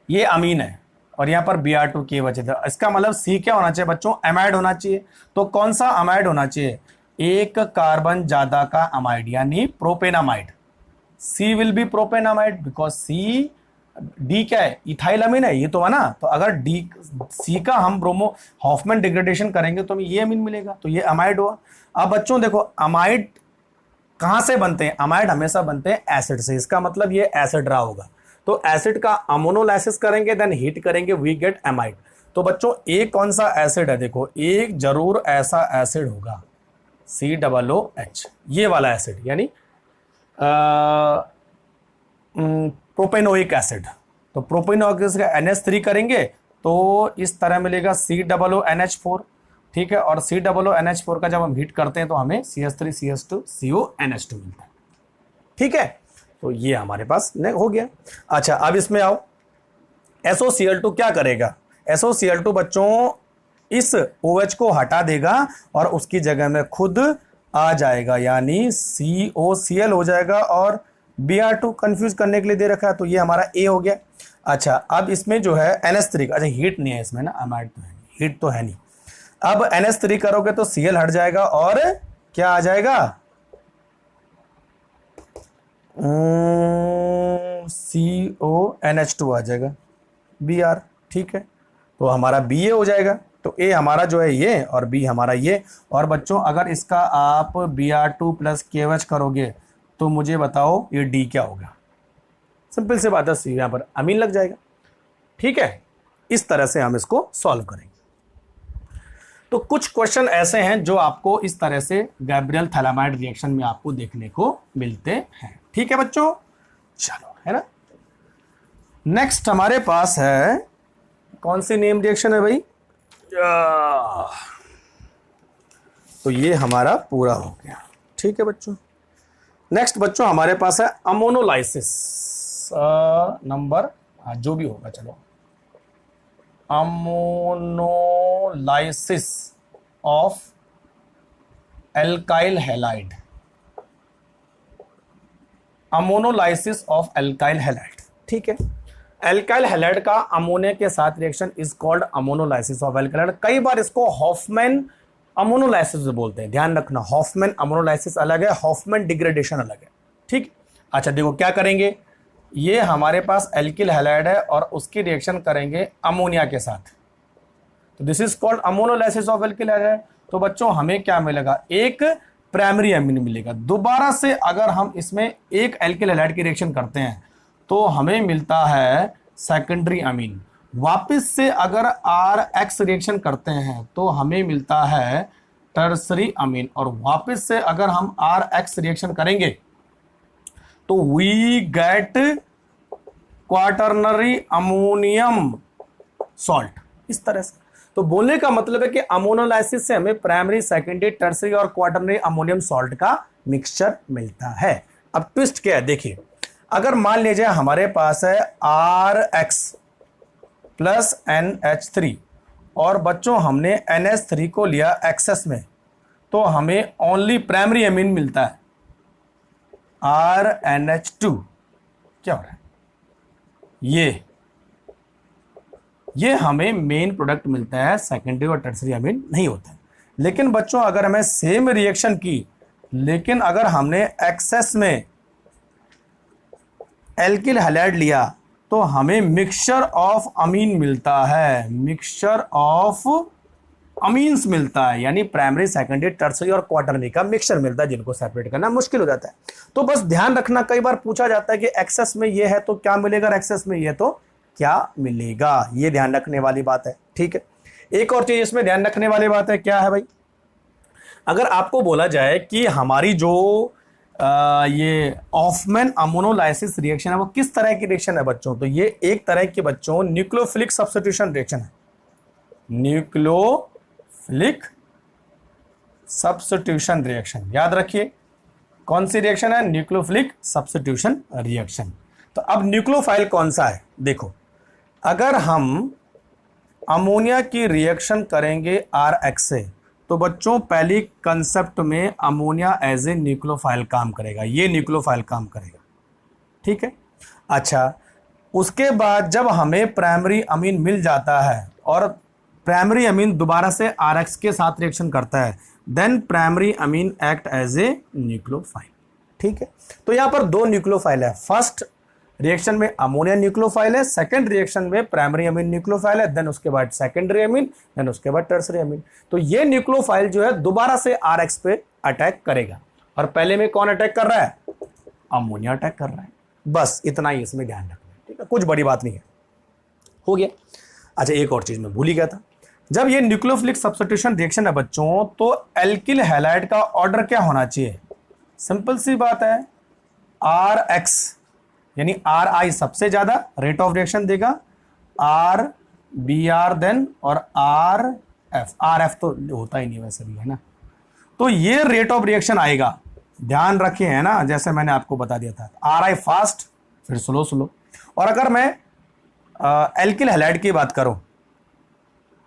ये अमीन है और यहाँ पर Br2 की वजह से, इसका मतलब C क्या होना चाहिए बच्चों, अमाइड होना चाहिए। तो कौन सा अमाइड होना चाहिए, एक कार्बन ज्यादा का अमाइड, यानी propanamide. C will be propanamide because C, D क्या है, इथाइल अमीन है ये तो, है ना। तो अगर D C का हम ब्रोमो हॉफमैन डिग्रेडेशन करेंगे तो हमें ये अमीन मिलेगा, तो ये अमाइड हुआ। अब बच्चों देखो अमाइड कहां से बनते हैं, अमाइड हमेशा बनते हैं एसिड से, इसका मतलब ये एसिड रहा होगा। तो एसिड का अमोनोलाइसिस करेंगे देन हीट करेंगे, वी गेट एमाइड। तो बच्चों एक कौन सा एसिड है, देखो एक जरूर ऐसा एसिड होगा COOH, ये वाला एसिड, यानी प्रोपेनोइक एसिड। तो प्रोपेनोइक एसिड का NH3 करेंगे तो इस तरह मिलेगा COONH4, ठीक है। और COONH4 का जब हम हीट करते हैं तो हमें CH3CH2CONH2 मिलता है, ठीक है। तो ये हमारे पास हो गया। अच्छा अब इसमें आओ, SOCl2 क्या करेगा, SOCl2 बच्चों इस OH को हटा देगा और उसकी जगह में खुद आ जाएगा, यानी COCl हो जाएगा, और Br2 कंफ्यूज करने के लिए दे रखा है, तो ये हमारा A हो गया। अच्छा अब इसमें जो है NH3, अच्छा हीट नहीं है इसमें ना, अमाइड तो है, हीट तो है नहीं। अब NH3 करोगे तो Cl हट जाएगा और क्या आ जाएगा, MgCONH2 आ जाएगा Br, ठीक है। तो हमारा Ba हो जाएगा। तो A हमारा जो है ये और B हमारा ये। और बच्चों अगर इसका आप Br2 प्लस KOH करोगे तो मुझे बताओ ये D क्या होगा। सिंपल सी बात है, यहाँ पर अमीन लग जाएगा, ठीक है। इस तरह से हम इसको सॉल्व करेंगे। तो कुछ क्वेश्चन ऐसे हैं जो आपको इस तरह से गैब्रियल थैलामाइड रिएक्शन में आपको देखने को मिलते हैं, ठीक है बच्चों। चलो, है ना। नेक्स्ट हमारे पास है कौन सी नेम रिएक्शन है भाई? तो ये हमारा पूरा हो गया, ठीक है बच्चों। नेक्स्ट बच्चों हमारे पास है अमोनोलाइसिस नंबर, जो भी होगा चलो, ammonolysis of alkyl halide. Ammonolysis of alkyl halide, ठीक है। एल्काइल हैलाइड का अमोनिया के साथ reaction is called ammonolysis of alkyl halide. कई बार इसको हॉफमैन अमोनोलाइसिस बोलते हैं, ध्यान रखना। हॉफमैन अमोनोलाइसिस अलग है, हॉफमैन डिग्रेडेशन अलग है, ठीक। अच्छा देखो क्या करेंगे, ये हमारे पास एल्किल हैलाइड है और उसकी रिएक्शन करेंगे अमोनिया के साथ, तो this is called ammonolysis of alkyl halide. तो बच्चों हमें क्या मिलेगा, एक प्राइमरी अमीन मिलेगा। दोबारा से अगर हम इसमें एक एल्किल हैलाइड की रिएक्शन करते हैं तो हमें मिलता है सेकेंडरी अमीन। वापस से अगर RX रिएक्शन करते हैं तो हमें मिलता है टर्सरी अमीन। और वापस से अगर हम RX रिएक्शन करेंगे तो we get quaternary ammonium salt, इस तरह से। तो बोलने का मतलब है कि अमोनोलाइसिस से हमें प्राइमरी, सेकेंडरी, टर्सरी और क्वाटरनरी अमोनियम सॉल्ट का मिक्सचर मिलता है। अब ट्विस्ट क्या है देखिए, अगर मान लीजिए हमारे पास है RX प्लस NH3 और बच्चों हमने NH3 को लिया एक्सेस में, तो हमें ओनली प्राइमरी अमीन मिलता है RNH2। क्या हो रहा है, ये हमें मेन प्रोडक्ट मिलता है, सेकेंडरी और टर्सरी अमीन नहीं होता है। लेकिन बच्चों अगर हमें सेम रिएक्शन की, लेकिन अगर हमने एक्सेस में एल्किल हैलाइड लिया तो हमें मिक्सचर ऑफ अमीन मिलता है, मिक्सचर ऑफ अमीन्स मिलता है, यानी प्राइमरी, सेकेंडरी, टर्सरी और क्वाटरनरी का मिक्सचर मिलता है, जिनको सेपरेट करना मुश्किल हो जाता है। तो बस ध्यान रखना, कई बार पूछा जाता है कि एक्सेस में ये है तो क्या मिलेगा, एक्सेस में ये तो क्या मिलेगा, ये ध्यान रखने वाली बात है, ठीक है। एक और चीज इसमें ध्यान रखने वाली बात है, क्या है भाई, अगर आपको बोला जाए कि हमारी जो ये ऑफमैन अमोनोलाइसिस रिएक्शन है वो किस तरह की रिएक्शन है बच्चों, तो ये एक तरह की बच्चों न्यूक्लियोफिलिक सब्स्टिट्यूशन रिएक्शन है। न्यूक्लियोफिलिक सब्स्टिट्यूशन रिएक्शन, याद रखिए कौन सी रिएक्शन है, न्यूक्लियोफिलिक सब्स्टिट्यूशन रिएक्शन। तो अब न्यूक्लियोफाइल कौन सा है, देखो अगर हम अमोनिया की रिएक्शन करेंगे RX से तो बच्चों पहली कंसेप्ट में अमोनिया एज ए न्यूक्लियोफाइल काम करेगा, ये न्यूक्लियोफाइल काम करेगा, ठीक है। अच्छा उसके बाद जब हमें प्राइमरी अमीन मिल जाता है और प्राइमरी अमीन दोबारा से RX के साथ रिएक्शन करता है, then primary amine act as a nucleophile, ठीक है। तो यहां पर दो न्यूक्लियोफाइल है, फर्स्ट रिएक्शन में अमोनिया न्यूक्लियोफाइल है, सेकंड रिएक्शन में प्राइमरी अमीन न्यूक्लियोफाइल है, देन उसके बाद सेकेंडरी अमीन, देन उसके बाद टर्सरी अमीन। तो ये न्यूक्लियोफाइल जो है दोबारा से RX पे अटैक करेगा, और पहले में कौन अटैक कर रहा है, अमोनिया अटैक कर रहा है। बस इतना ही इसमें ध्यान रखना, ठीक है, कुछ बड़ी बात नहीं है, हो गया। अच्छा एक और चीज मैं भूल ही गया था, जब ये न्यूक्लियोफिलिक सब्स्टिट्यूशन रिएक्शन है बच्चों तो एल्किल हैलाइड का ऑर्डर क्या होना चाहिए, सिंपल सी बात है, RX यानी RI सबसे ज्यादा रेट ऑफ रिएक्शन देगा, RBr देन और RF तो होता ही नहीं वैसे भी, है ना। तो ये रेट ऑफ रिएक्शन आएगा, ध्यान रखिए, है ना, जैसे मैंने आपको बता दिया था, RI फास्ट फिर स्लो। और अगर मैं एल्किल हैलाइड की बात करूं,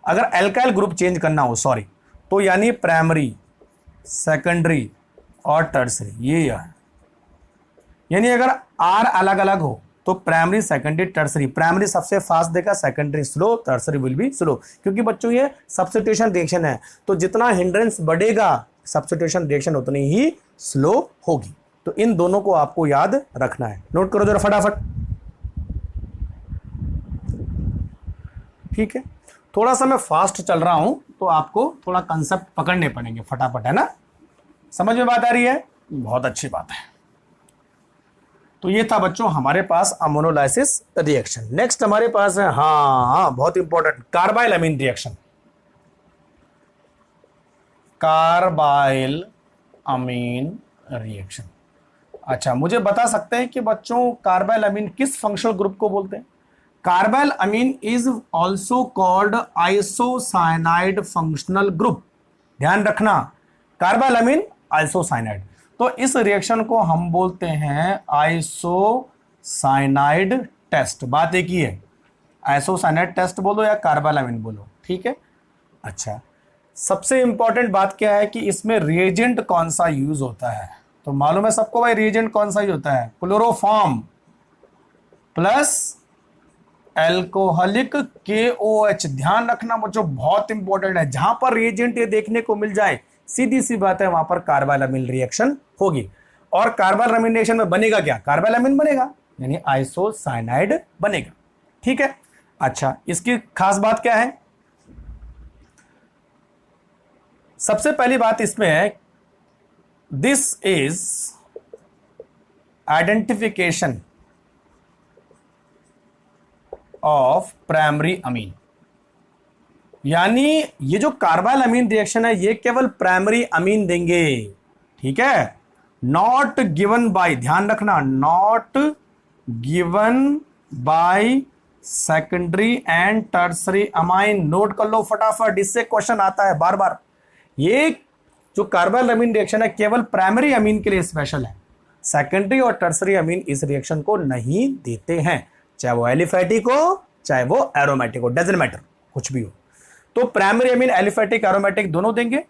अगर एल्काइल ग्रुप चेंज करना हो सॉरी, तो यानी प्राइमरी, सेकेंडरी और टर्सरी, ये यानी अगर R अलग अलग हो तो प्राइमरी, सेकेंडरी, टर्सरी, प्राइमरी सबसे फास्ट देगा, secondary slow, tertiary will be slow, क्योंकि बच्चों ये सब्स्टिट्यूशन रिएक्शन है, तो जितना हिंड्रेंस बढ़ेगा सब्स्टिट्यूशन रिएक्शन उतनी ही स्लो होगी। तो इन दोनों को आपको याद रखना है, नोट करो जरा फटाफट। ठीक है, थोड़ा सा मैं फास्ट चल रहा हूं तो आपको थोड़ा कंसेप्ट पकड़ने पड़ेंगे फटाफट, है ना, समझ में बात आ रही है, बहुत अच्छी बात है। तो ये था बच्चों हमारे पास अमोनोलाइसिस रिएक्शन। नेक्स्ट हमारे पास है, हाँ बहुत इंपॉर्टेंट, कार्बाइल अमीन रिएक्शन। कार्बाइल अमीन रिएक्शन। अच्छा, मुझे बता सकते हैं कि बच्चों कार्बाइल अमीन किस फंक्शनल ग्रुप को बोलते हैं? Carbylamine is also called isocyanide functional group. ध्यान रखना, कार्बाइल अमीन आइसोसाइनाइड, तो इस रिएक्शन को हम बोलते हैं आइसोसाइनाइड टेस्ट। बात एक ही है, आइसोसाइनाइड टेस्ट बोलो या कार्बाइल अमीन बोलो, ठीक है। अच्छा, सबसे इंपॉर्टेंट बात क्या है कि इसमें रिएजेंट कौन सा यूज होता है? तो मालूम है सबको भाई, रिएजेंट कौन सा यूज होता है? Chloroform plus alcoholic KOH। ध्यान रखना बच्चों, बहुत इंपॉर्टेंट है, जहां पर रिएजेंट ये देखने को मिल जाए सीधी सी बात है वहां पर कार्बाइल अमीन रिएक्शन होगी। और कार्बाइल अमीन रिएक्शन में बनेगा क्या? कार्बाइल अमीन बनेगा, यानी आइसोसाइनाइड बनेगा, ठीक है। अच्छा, इसकी खास बात क्या है? सबसे पहली बात इसमें है, this is identification of primary amine, यानी ये जो कार्बाइल अमीन रिएक्शन है ये केवल प्राइमरी अमीन देंगे, ठीक है, नॉट गिवन बाय, ध्यान रखना, not given by secondary and tertiary amine. Note कर लो फटाफट, इससे क्वेश्चन आता है बार बार। ये जो कार्बाइल अमीन रिएक्शन है केवल प्राइमरी अमीन के लिए स्पेशल है, सेकेंडरी और टर्सरी अमीन इस रिएक्शन को नहीं देते हैं, चाहे वो एलिफैटिक हो चाहे वो एरोमेटिक हो, डजंट मैटर, कुछ भी हो। तो प्राइमरी अमीन एलिफैटिक एरोमेटिक दोनों देंगे,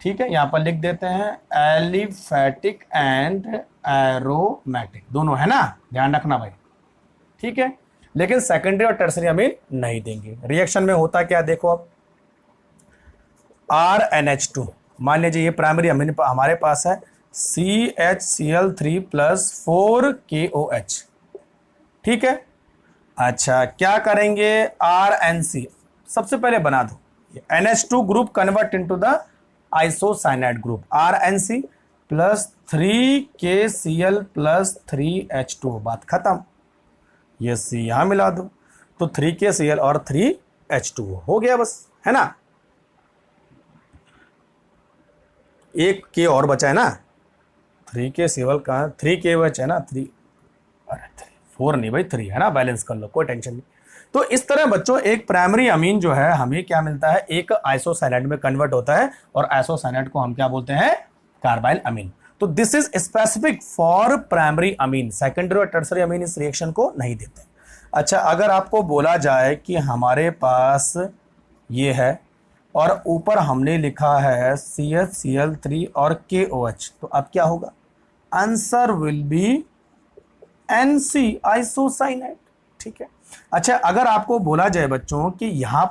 ठीक है, यहां पर लिख देते हैं एलिफैटिक एंड एरोमेटिक दोनों, है ना, ध्यान रखना भाई, ठीक है। लेकिन सेकेंडरी और टर्सरी अमीन नहीं देंगे। रिएक्शन में होता क्या देखो, अब RNH2, मान लीजिए ये प्राइमरी अमीन हमारे पास है CHCl3 प्लस 4KOH, ठीक है। अच्छा, क्या करेंगे? RNC सबसे पहले बना दो, NH2 group convert into the isocyanide group, RNC plus 3KCl plus 3H2, बात खत्म। ये C यहां मिला दो तो 3KCl और 3H2 हो गया बस, है ना। एक K और बचा है ना, 3KCl का 3KOH है ना, 3, अरे 4 नहीं भाई 3 है ना, बैलेंस कर लो, कोई टेंशन नहीं। तो इस तरह बच्चों एक प्राइमरी अमीन जो है हमें क्या मिलता है, एक आइसोसाइनाइड में कन्वर्ट होता है, और आइसोसाइनाइड को हम क्या बोलते हैं? कार्बाइल अमीन। तो this is specific for primary amine, secondary और टर्सरी अमीन इस रिएक्शन को नहीं देते। अच्छा, अगर आपको बोला जाए कि हमारे पास ये है और ऊपर हमने लिखा है CHCl3 और KOH, तो अब क्या होगा? Answer will be NC, isocyanide, ठीक है। अच्छा, अगर आपको बोला जाए बच्चों कि यहां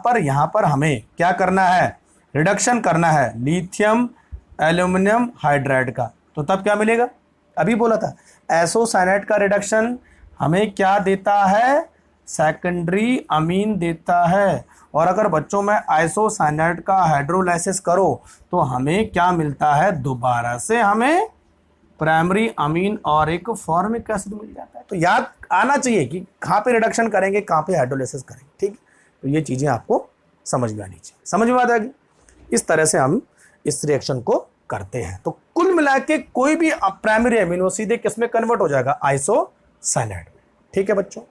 पर हमें क्या करना है? रिडक्शन करना है लिथियम एल्यूमिनियम हाइड्राइड का, तो तब क्या मिलेगा? अभी बोला था आइसोसाइनाइड का रिडक्शन हमें क्या देता है? सेकेंडरी अमीन देता है। और अगर बच्चों में आइसोसाइनाइड का हाइड्रोलाइसिस करो तो हमें क्या मिलता है? दोबारा से हमें प्राइमरी अमीन और एक फॉर्मिक एसिड मिल जाता है। तो याद आना चाहिए कि कहाँ पे रिडक्शन करेंगे, कहाँ पे हाइड्रोलाइसिस करेंगे, ठीक। तो ये चीजें आपको समझ में आनी चाहिए, समझ में आ जाएगी। इस तरह से हम इस रिएक्शन को करते हैं। तो कुल मिला के कोई भी प्राइमरी अमीन वो सीधे किस में कन्वर्ट हो जाएगा? आइसोसाइनाइड में, ठीक है बच्चों।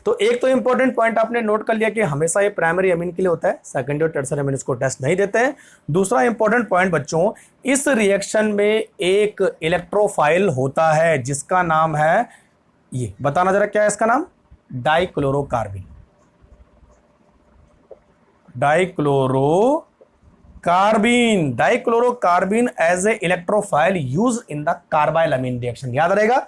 तो एक तो इंपॉर्टेंट पॉइंट आपने नोट कर लिया कि हमेशा ये प्राइमरी अमीन के लिए होता है, सेकेंडरी और टर्सरी अमीन इसको टेस्ट नहीं देते हैं। दूसरा इंपॉर्टेंट पॉइंट बच्चों, इस रिएक्शन में एक इलेक्ट्रोफाइल होता है जिसका नाम है, ये बताना जरा क्या है इसका नाम? Dichlorocarbene. Dichlorocarbene, dichlorocarbene as a electrophile use in the carbylamine reaction, याद रहेगा,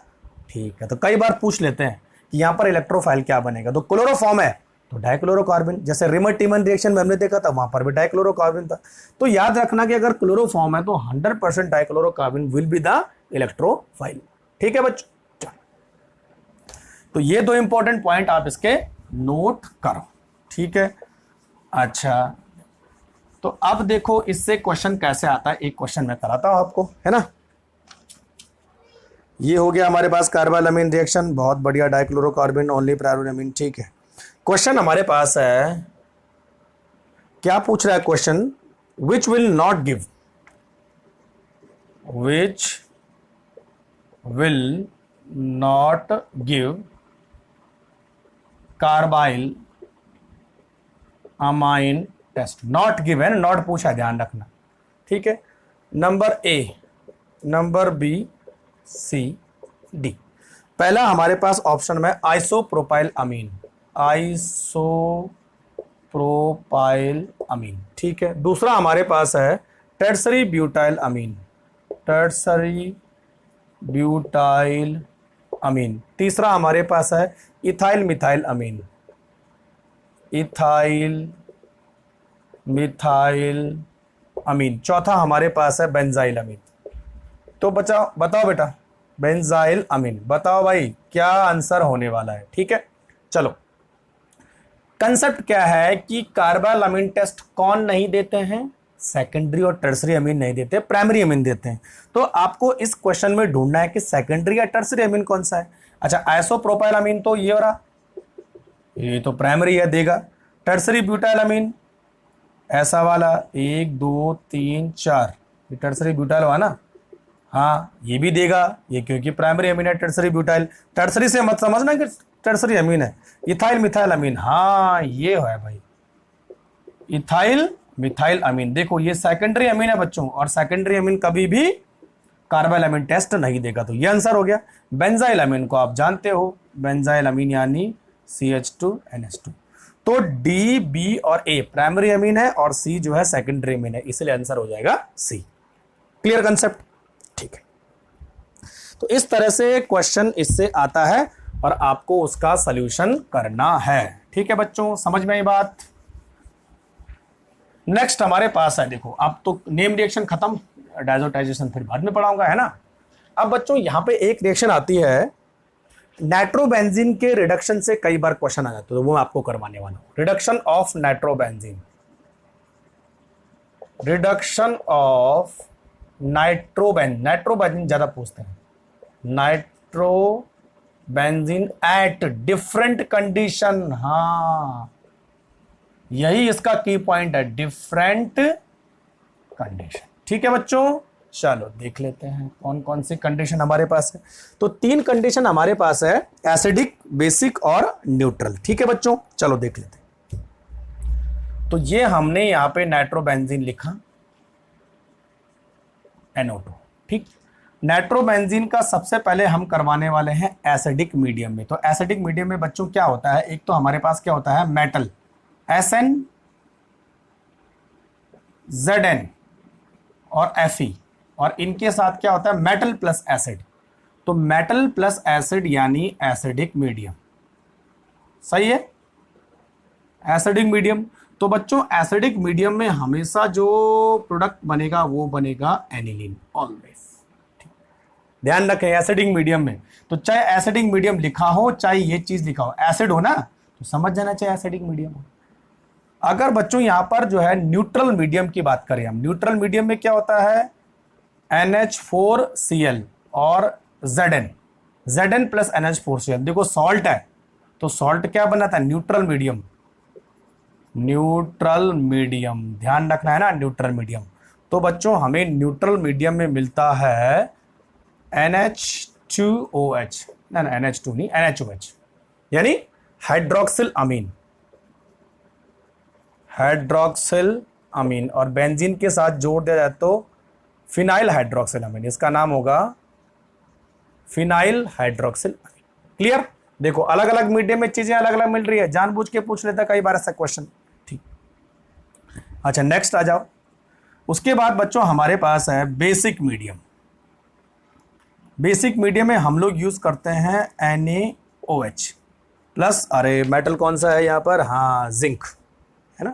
ठीक है। तो कई बार पूछ लेते हैं कि यहां पर इलेक्ट्रोफाइल क्या बनेगा, तो क्लोरोफॉर्म है तो डाइक्लोरोकार्बिन, जैसे रिमर-टीमन रिएक्शन में हमने देखा था वहां पर भी डाइक्लोरोकार्बिन था। तो याद रखना कि अगर क्लोरोफॉर्म है तो 100% dichlorocarbene will be the electrophile, ठीक है बच्चों। तो ये दो इंपॉर्टेंट पॉइंट आप इसके नोट करो, ठीक है। अच्छा, तो अब देखो इससे क्वेश्चन कैसे आता है, एक क्वेश्चन मैं कराता हूं आपको, है ना। ये हो गया हमारे पास कार्बालामीन रिएक्शन, बहुत बढ़िया, डाइक्लोरोकार्बन ओनली प्रायोरिनामीन, ठीक है। क्वेश्चन हमारे पास है, क्या पूछ रहा है question, which will not give, which will not give carbylamine test. Not give है ना, नॉट पूछा, ध्यान रखना, ठीक है। Number A, number B, C, D. पहला हमारे पास ऑप्शन में आइसोप्रोपाइल अमीन, आइसोप्रोपाइल अमीन, ठीक है। दूसरा हमारे पास है tertiary butyl amine, tertiary butyl amine. तीसरा हमारे पास है ethyl methyl amine, ethyl methyl amine. चौथा हमारे पास है बेंजाइल अमीन। तो बताओ बेटा, बेंजाइल अमीन, बताओ भाई क्या आंसर होने वाला है, ठीक है। चलो, कंसेप्ट क्या है कि कार्बाइल अमीन टेस्ट कौन नहीं देते हैं, सेकेंडरी और टर्सरी अमीन नहीं देते, प्राइमरी अमीन देते हैं। तो आपको इस क्वेश्चन में ढूंढना है कि सेकेंडरी या टर्सरी अमीन कौन सा है। अच्छा, आइसोप्रोपाइल अमीन तो ये रहा, ये तो प्राइमरी है, देगा। टर्सरी ब्यूटाइल अमीन ऐसा वाला 1 2 3 4, ये टर्सरी ब्यूटाइल हुआ ना, हाँ ये भी देगा, ये क्योंकि प्राइमरी अमीन है टर्सरी ब्यूटाइल। टर्सरी से मत समझना कि टर्सरी अमीन है। इथाइल मिथाइल अमीन, हाँ ये है भाई, इथाइल मिथाइल अमीन। देखो ये सेकेंडरी अमीन है बच्चों, और सेकेंडरी अमीन कभी भी कार्बाइल अमीन टेस्ट नहीं देगा, तो ये आंसर हो गया। बेंजाइल अमीन को आप जानते हो, बेंजाइल अमीन यानी CH2NH2। तो डी, बी और ए प्राइमरी अमीन है और सी जो है सेकेंडरी अमीन है, इसलिए आंसर हो जाएगा सी। क्लियर कंसेप्ट, ठीक है। तो इस तरह से क्वेश्चन इससे आता है और आपको उसका सॉल्यूशन करना है, ठीक है बच्चों, समझ में आई बात। नेक्स्ट हमारे पास है, देखो अब तो नेम रिएक्शन खत्म, डायजोटाइजेशन फिर बाद में पढ़ाऊंगा, है ना। अब बच्चों यहां पे एक रिएक्शन आती है, नाइट्रोबेंजीन के रिडक्शन से कई बार क्वेश्चन आ जाते हैं, तो वो मैं आपको करवाने वाला हूं। Reduction of nitrobenzene, reduction of nitrobenzene ज्यादा पूछते हैं, नाइट्रोबेंजीन एट डिफरेंट कंडीशन, हाँ यही इसका की पॉइंट है, डिफरेंट कंडीशन, ठीक है बच्चों। चलो देख लेते हैं कौन कौन सी कंडीशन हमारे पास है। तो 3 कंडीशन हमारे पास है, एसिडिक, बेसिक और न्यूट्रल, ठीक है बच्चों। चलो देख लेते हैं। तो ये हमने यहां पे नाइट्रोबेंजीन लिखा, NO2, ठीक। नाइट्रोबेंजीन का सबसे पहले हम करवाने वाले हैं एसिडिक मीडियम में। तो एसिडिक मीडियम में बच्चों क्या होता है, एक तो हमारे पास क्या होता है, मेटल SN, ZN और Fe, और इनके साथ क्या होता है, मेटल प्लस एसिड। तो मेटल प्लस एसिड यानी एसिडिक मीडियम, सही है, एसिडिक मीडियम। तो बच्चों एसिडिक मीडियम में हमेशा जो प्रोडक्ट बनेगा वो बनेगा एनिलीन, ऑलवेज, ध्यान रखें एसिडिक मीडियम में। तो चाहे एसिडिक मीडियम लिखा हो, चाहे ये चीज लिखा हो, एसिड हो ना, तो समझ जाना चाहिए एसिडिक मीडियम हो। अगर बच्चों यहां पर जो है न्यूट्रल मीडियम की बात करें हम, न्यूट्रल मीडियम में क्या होता है, NH4Cl और Zn प्लस NH4Cl। देखो सॉल्ट है, तो सॉल्ट क्या बना था, न्यूट्रल मीडियम, न्यूट्रल मीडियम, ध्यान रखना है ना, न्यूट्रल मीडियम। तो बच्चों हमें न्यूट्रल मीडियम में मिलता है NH2OH, ना NH2 नहीं, NHOH यानी हाइड्रोक्सिल अमीन, हाइड्रोक्सिल अमीन। और बेंजीन के साथ जोड़ दिया जाए तो फिनाइल हाइड्रोक्सिल अमीन, इसका नाम होगा फिनाइल हाइड्रोक्सिल अमीन। क्लियर। देखो अलग अलग मीडियम में चीजें अलग अलग मिल रही है, जानबूझ के पूछ लेता कई बार ऐसा क्वेश्चन, ठीक। अच्छा नेक्स्ट आ जाओ। उसके बाद बच्चों हमारे पास है बेसिक मीडियम। बेसिक मीडियम में हम लोग यूज करते हैं NaOH प्लस, अरे मेटल कौन सा है यहाँ पर, हाँ जिंक है ना,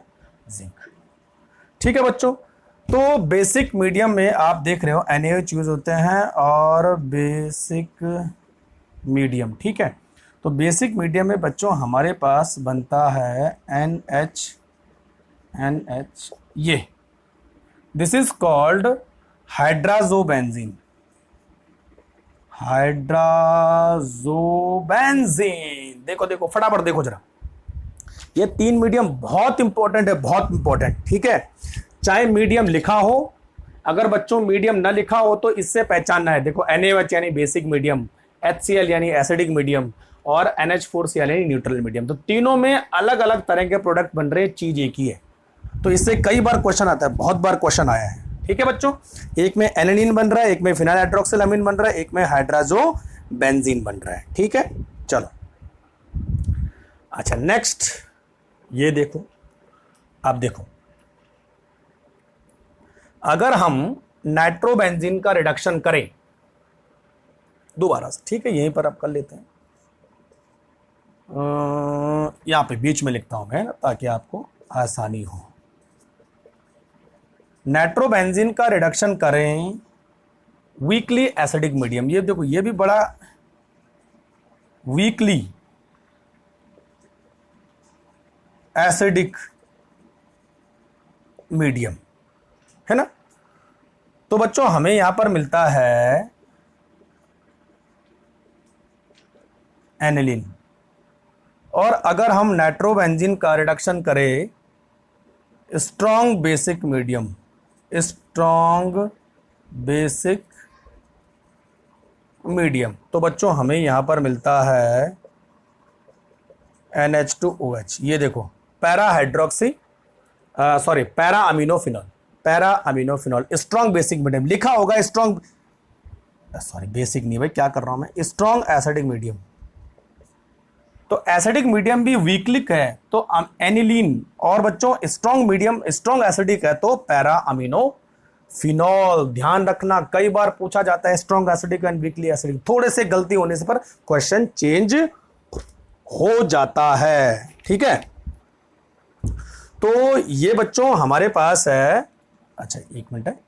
जिंक, ठीक है बच्चों। तो बेसिक मीडियम में आप देख रहे हो NaOH यूज होते हैं और बेसिक मीडियम, ठीक है। तो बेसिक मीडियम में बच्चों हमारे पास बनता है NH ये, दिस इज कॉल्ड हाइड्राजोबेंजीन। हाइड्राजोबेंजीन, देखो देखो फटाफट देखो जरा, ये 3 मीडियम बहुत इंपॉर्टेंट है, बहुत इंपॉर्टेंट, ठीक है। चाहे मीडियम लिखा हो, अगर बच्चों मीडियम ना लिखा हो तो इससे पहचानना है। देखो NaOH यानी बेसिक मीडियम, HCl यानी एसिडिक मीडियम, और NH4Cl यानी न्यूट्रल मीडियम। तो तीनों में अलग अलग तरह के प्रोडक्ट बन रहे हैं, चीज एक ही है। तो इससे कई बार क्वेश्चन आता है, बहुत बार क्वेश्चन आया है, ठीक है बच्चों। एक में एनिलीन बन रहा है, एक में फिनाइल हाइड्रोक्सिलामीन बन रहा है, एक में हाइड्राजोबेंजीन बन रहा है, ठीक है। चलो अच्छा, नेक्स्ट ये देखो, अब देखो, अगर हम नाइट्रोबेंजीन का रिडक्शन करें दोबारा से, ठीक है, यहीं पर आप कर लेते हैं, यहां पे बीच में लिखता हूं मैं ताकि आपको आसानी हो। नाइट्रोबेंजीन का रिडक्शन करें वीकली एसिडिक मीडियम, ये देखो ये भी बड़ा वीकली एसिडिक मीडियम है ना। तो बच्चों हमें यहां पर मिलता है एनिलीन, और अगर हम नाइट्रोबेंजीन का रिडक्शन करें strong basic medium, strong basic medium, तो बच्चों हमें यहां पर मिलता है NH2OH। ये देखो para hydroxy sorry para aminophenol, para aminophenol strong basic medium लिखा होगा, स्ट्रॉन्ग सॉरी बेसिक नहीं भाई, क्या कर रहा हूं मैं, स्ट्रॉन्ग एसिडिक मीडियम। तो एसिडिक मीडियम भी वीकलिक है तो एनिलीन, और बच्चों स्ट्रॉन्ग मीडियम स्ट्रॉन्ग एसिडिक है तो पैरा अमीनोफिनॉल। ध्यान रखना, कई बार पूछा जाता है strong acidic and weakly acidic, थोड़े से गलती होने से पर क्वेश्चन चेंज हो जाता है, ठीक है। तो ये बच्चों हमारे पास है, अच्छा एक मिनट है,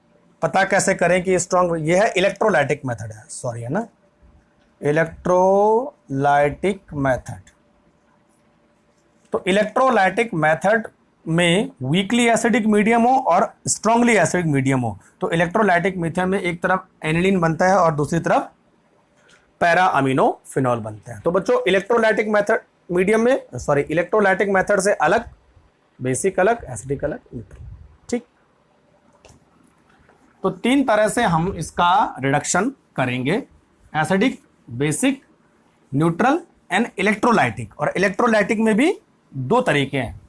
पता कैसे करें कि स्ट्रॉन्ग, ये है इलेक्ट्रोलाइटिक मेथड है, सॉरी है ना, इलेक्ट्रोलाइटिक मेथड। तो इलेक्ट्रोलाइटिक मेथड में वीकली एसिडिक मीडियम हो और स्ट्रांगली एसिडिक मीडियम हो, तो इलेक्ट्रोलाइटिक मेथड में एक तरफ एनिलीन बनता है और दूसरी तरफ पैरा अमीनोफिनॉल बनते हैं। तो बच्चों इलेक्ट्रोलाइटिक मेथड मीडियम में सॉरी इलेक्ट्रोलाइटिक मेथड से अलग, बेसिक अलग, एसिडिक अलग, न्यूट्रल, ठीक। तो 3 तरह से हम इसका रिडक्शन करेंगे, acidic, basic, neutral and electrolytic. और इलेक्ट्रोलाइटिक में भी 2 तरीके हैं,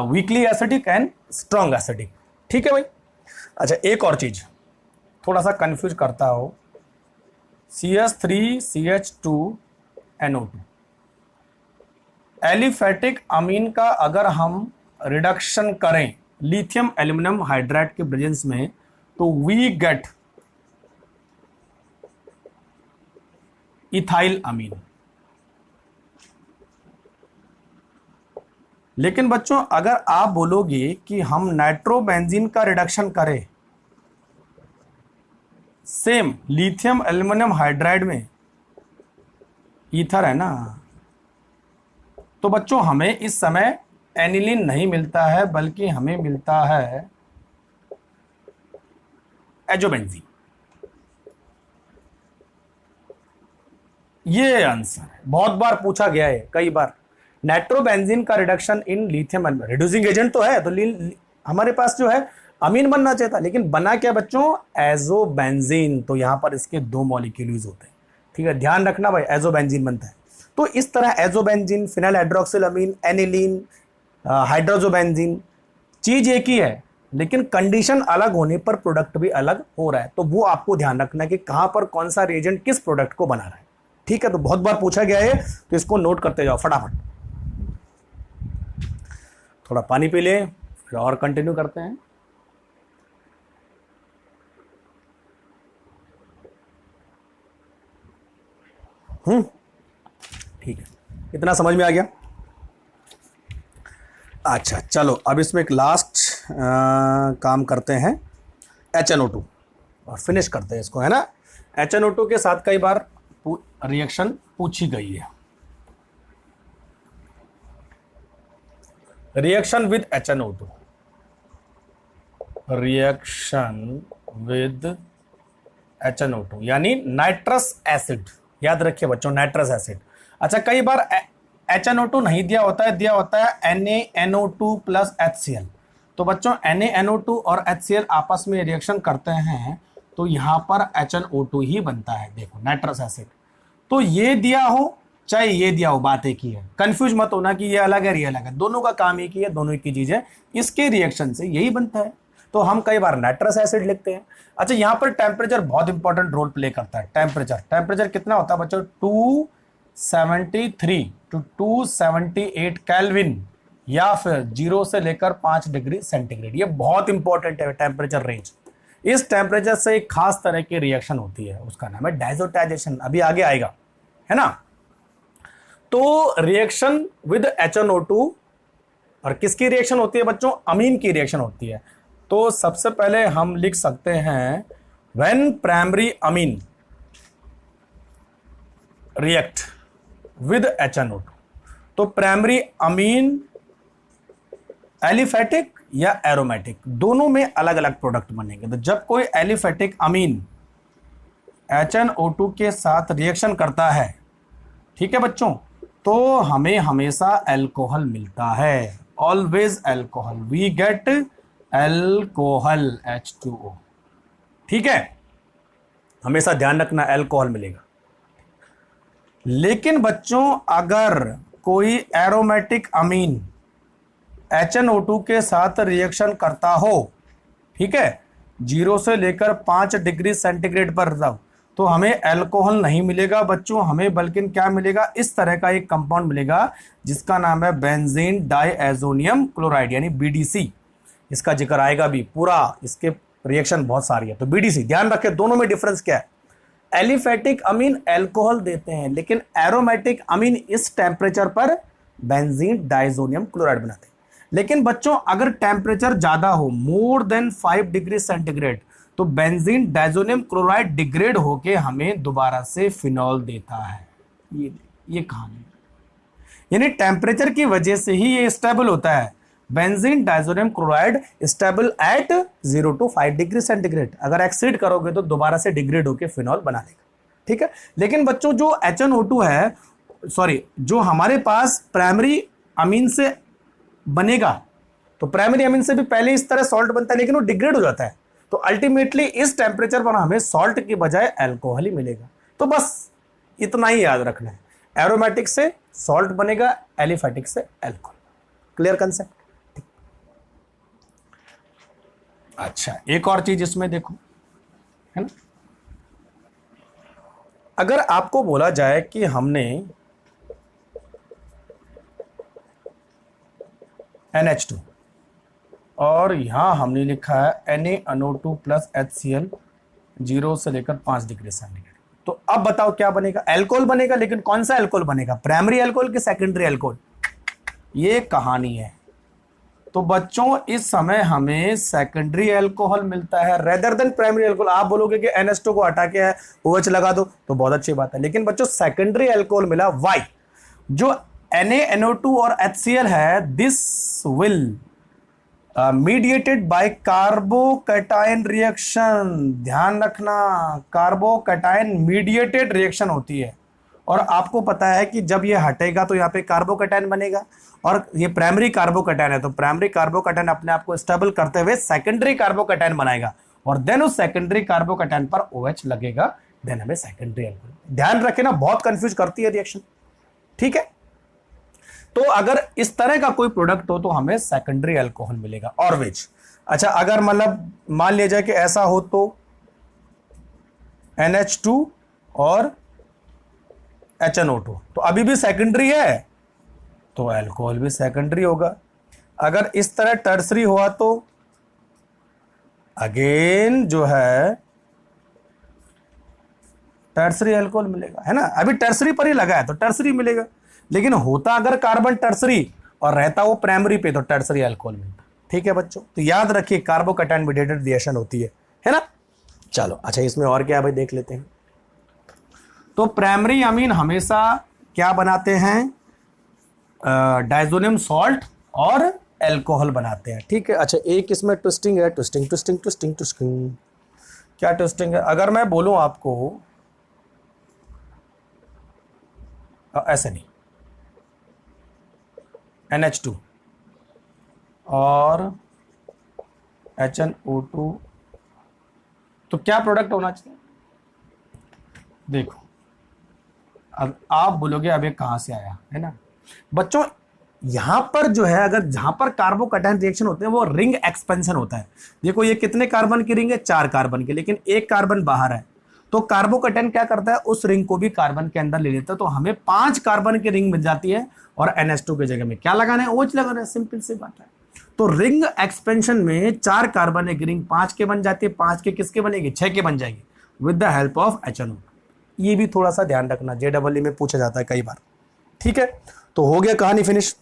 weakly acidic and strong acidic, ठीक है भाई। अच्छा एक और चीज थोड़ा सा कंफ्यूज करता हो, CH3CH2NO2 एलिफेटिक अमीन का अगर हम रिडक्शन करें लिथियम एल्यूमिनियम हाइड्राइड के प्रेजेंस में तो वी गेट इथाइल अमीन। लेकिन बच्चों अगर आप बोलोगे कि हम नाइट्रोबेंजीन का रिडक्शन करें सेम लिथियम एल्यूमिनियम हाइड्राइड में, ईथर है ना, तो बच्चों हमें इस समय एनिलीन नहीं मिलता है बल्कि हमें मिलता है एजोबेंजीन। ये आंसर है, बहुत बार पूछा गया है, कई बार। नाइट्रोबेंजीन का reduction in lithium reducing agent तो है, तो हमारे पास जो है अमीन बनना चाहिए था, लेकिन बना क्या बच्चों, एजोबेंजीन। तो यहां पर इसके 2 मॉलिक्यूल यूज होते हैं, ठीक है, ध्यान रखना भाई, एजोबेंजीन बनता है। तो इस तरह एजोबेंजीन, फिनाइल हाइड्रोक्सिलामीन, एनिलीन, हाइड्रोजोबेंजीन, चीज एक ही है लेकिन कंडीशन अलग होने पर प्रोडक्ट भी अलग हो रहा है। तो वो आपको ध्यान रखना है कि कहां पर कौन सा रिएजेंट किस प्रोडक्ट को बना रहा है, ठीक है। तो बहुत बार पूछा गया है तो इसको नोट करते जाओ फटाफट। थोड़ा पानी पी ले फिर और कंटिन्यू करते हैं। ठीक है, इतना समझ में आ गया। अच्छा चलो अब इसमें एक लास्ट काम करते हैं, HNO2 और फिनिश करते हैं इसको, है ना। HNO2 के साथ कई बार रिएक्शन पूछी गई है, reaction with HNO2, reaction with HNO2 यानी नाइट्रस एसिड। याद रखिए बच्चों, नाइट्रस एसिड। अच्छा, कई बार HNO2 नहीं दिया होता है, दिया होता है NaNO2 प्लस HCl। तो बच्चों NaNO2 और HCl आपस में रिएक्शन करते हैं तो यहां पर HNO2 ही बनता है। देखो नाइट्रस एसिड, तो ये दिया हो चाहे ये दिया हो, बात एक ही है। कंफ्यूज मत होना कि ये अलग है ये अलग है, दोनों का काम एक ही है, दोनों एक ही चीज है, इसके रिएक्शन से यही बनता है। तो हम कई बार नाइट्रस एसिड लिखते हैं। अच्छा, यहां पर टेम्परेचर बहुत इंपॉर्टेंट रोल प्ले करता है। टेम्परेचर कितना होता है बच्चों? 273 टू 278 केल्विन या फिर 0 से लेकर 5 डिग्री सेंटीग्रेड। ये बहुत इंपॉर्टेंट है टेम्परेचर रेंज। इस टेम्परेचर से एक खास तरह की रिएक्शन होती है, उसका नाम है डायजोटाइजेशन। अभी आगे आएगा, है ना। तो रिएक्शन विद HNO2 और किसकी रिएक्शन होती है बच्चों? अमीन की रिएक्शन होती है। तो सबसे पहले हम लिख सकते हैं when primary amine react with HNO2। तो प्राइमरी अमीन एलिफेटिक या एरोमेटिक, दोनों में अलग अलग प्रोडक्ट बनेंगे। तो जब कोई एलिफेटिक अमीन HNO2 के साथ रिएक्शन करता है, ठीक है बच्चों, तो हमें हमेशा अल्कोहल मिलता है। Always alcohol, we get alcohol H2O। ठीक है, हमेशा ध्यान रखना अल्कोहल मिलेगा। लेकिन बच्चों अगर कोई एरोमेटिक अमीन HNO2 के साथ रिएक्शन करता हो, ठीक है, 0 से लेकर 5 डिग्री सेंटीग्रेड पर, तो हमें अल्कोहल नहीं मिलेगा बच्चों, हमें बल्कि क्या मिलेगा? इस तरह का एक कंपाउंड मिलेगा जिसका नाम है बेंजीन डाइएजोनियम क्लोराइड यानी BDC। इसका जिक्र आएगा भी पूरा, इसके रिएक्शन बहुत सारी है। तो BDC ध्यान रखें, दोनों में डिफरेंस क्या है? एलिफेटिक अमीन अल्कोहल देते हैं, लेकिन एरोमेटिक अमीन इस टेम्परेचर पर बेंजीन डाइएजोनियम क्लोराइड बनाते हैं। लेकिन बच्चों अगर टेम्परेचर ज्यादा हो, मोर देन 5 डिग्री सेंटीग्रेड, तो बेंजीन डाइएजोनियम क्लोराइड डिग्रेड होके हमें दोबारा से फिनॉल देता है। ये कहानी, यानी टेम्परेचर की वजह से ही ये स्टेबल होता है। Benzene diazonium chloride stable at 0 to 5 degree centigrade, अगर एक्सीड करोगे तो दोबारा से डिग्रेड होके फिनॉल बना देगा। ठीक है, लेकिन बच्चों जो HNO2 है, सॉरी, जो हमारे पास प्राइमरी अमीन से बनेगा, तो प्राइमरी अमीन से भी पहले इस तरह सॉल्ट बनता है, लेकिन वो डिग्रेड हो जाता है। तो अल्टीमेटली इस टेम्परेचर पर हमें सॉल्ट की बजाय अल्कोहल ही मिलेगा। तो बस इतना ही याद रखना है, एरोमेटिक से सॉल्ट बनेगा, एलिफेटिक से अल्कोहल। Clear concept? अच्छा, एक और चीज इसमें देखो, है ना, अगर आपको बोला जाए कि हमने NH2 और यहां हमने लिखा है NaNO2 प्लस HCl 0 से लेकर 5 डिग्री सेंटीग्रेड, तो अब बताओ क्या बनेगा? अल्कोहल बनेगा, लेकिन कौन सा अल्कोहल बनेगा? प्राइमरी अल्कोहल कि सेकेंडरी अल्कोहल? ये कहानी है। तो बच्चों इस समय हमें सेकेंडरी अल्कोहल मिलता है रेदर देन प्राइमरी अल्कोहल। आप बोलोगे कि NH2 को हटा के OH लगा दो, तो बहुत अच्छी बात है, लेकिन बच्चों सेकेंडरी अल्कोहल मिला। वाई? जो NaNO2 और HCl है, this will mediated by carbocation reaction. ध्यान रखना, कार्बोकैटायन मीडिएटेड रिएक्शन होती है, और आपको पता है कि जब ये हटेगा तो यहाँ पे कार्बोकैटायन बनेगा, और ये प्राइमरी कार्बोकैटायन है, तो प्राइमरी कार्बोकैटायन अपने आप को स्टेबल करते हुए सेकेंडरी कार्बोकैटायन बनाएगा, और देन उस सेकेंडरी कार्बोकैटायन पर OH लगेगा, देन हमें सेकेंडरी अल्कोहल। ध्यान रखें ना, बहुत कंफ्यूज करती है रिएक्शन। ठीक है, तो अगर इस तरह का कोई प्रोडक्ट हो तो हमें सेकेंडरी अल्कोहल मिलेगा। ऑलवेज। अच्छा, अगर मतलब मान लिया जाए कि ऐसा हो तो NH2 और HNO2 तो अभी भी सेकेंडरी है, तो अल्कोहल भी सेकेंडरी होगा। अगर इस तरह टर्सरी हुआ तो अगेन जो है टर्सरी अल्कोहल मिलेगा, है ना। अभी टर्सरी पर ही लगा है तो टर्सरी मिलेगा, लेकिन होता अगर कार्बन टर्सरी और रहता वो प्राइमरी पे तो टर्सरी अल्कोहल मिलता। ठीक है बच्चों, तो याद रखिए कार्बोकैटायन मीडिएटेड रिएक्शन होती है ना। चलो अच्छा, इसमें और क्या भाई देख लेते हैं। तो प्राइमरी अमीन हमेशा क्या बनाते हैं? डाइजोनियम सॉल्ट और एल्कोहल बनाते हैं, ठीक है। अच्छा, एक इसमें ट्विस्टिंग है, ट्विस्टिंग ट्विस्टिंग ट्विस्टिंग ट्विस्टिंग, क्या ट्विस्टिंग है? अगर मैं बोलूं आपको ऐसे नहीं, NH2 और HNO2, तो क्या प्रोडक्ट होना चाहिए? देखो, अब आप बोलोगे अब ये कहां से आया, है ना बच्चों? यहां पर जो है, अगर जहां पर कार्बोकैटायन रिएक्शन होते हैं वो रिंग एक्सपेंशन होता है। देखो ये कितने कार्बन की रिंग है? 4 कार्बन की, लेकिन एक कार्बन बाहर है, तो कार्बोकैटायन क्या करता है? उस रिंग को भी कार्बन के अंदर ले लेता है, तो हमें 5 कार्बन की रिंग मिल जाती है, और NH2 की जगह में क्या लगाना है? OH लगाना है, सिंपल सी बात है। तो रिंग एक्सपेंशन में 4 कार्बन एक रिंग 5 के बन जाती है, 5 के किसके बनेगी? 6 के बन जाएगी, with the help of HNO। ये भी थोड़ा सा ध्यान रखना, JEE में पूछा जाता है कई बार, ठीक है। तो हो गया कहानी फिनिश।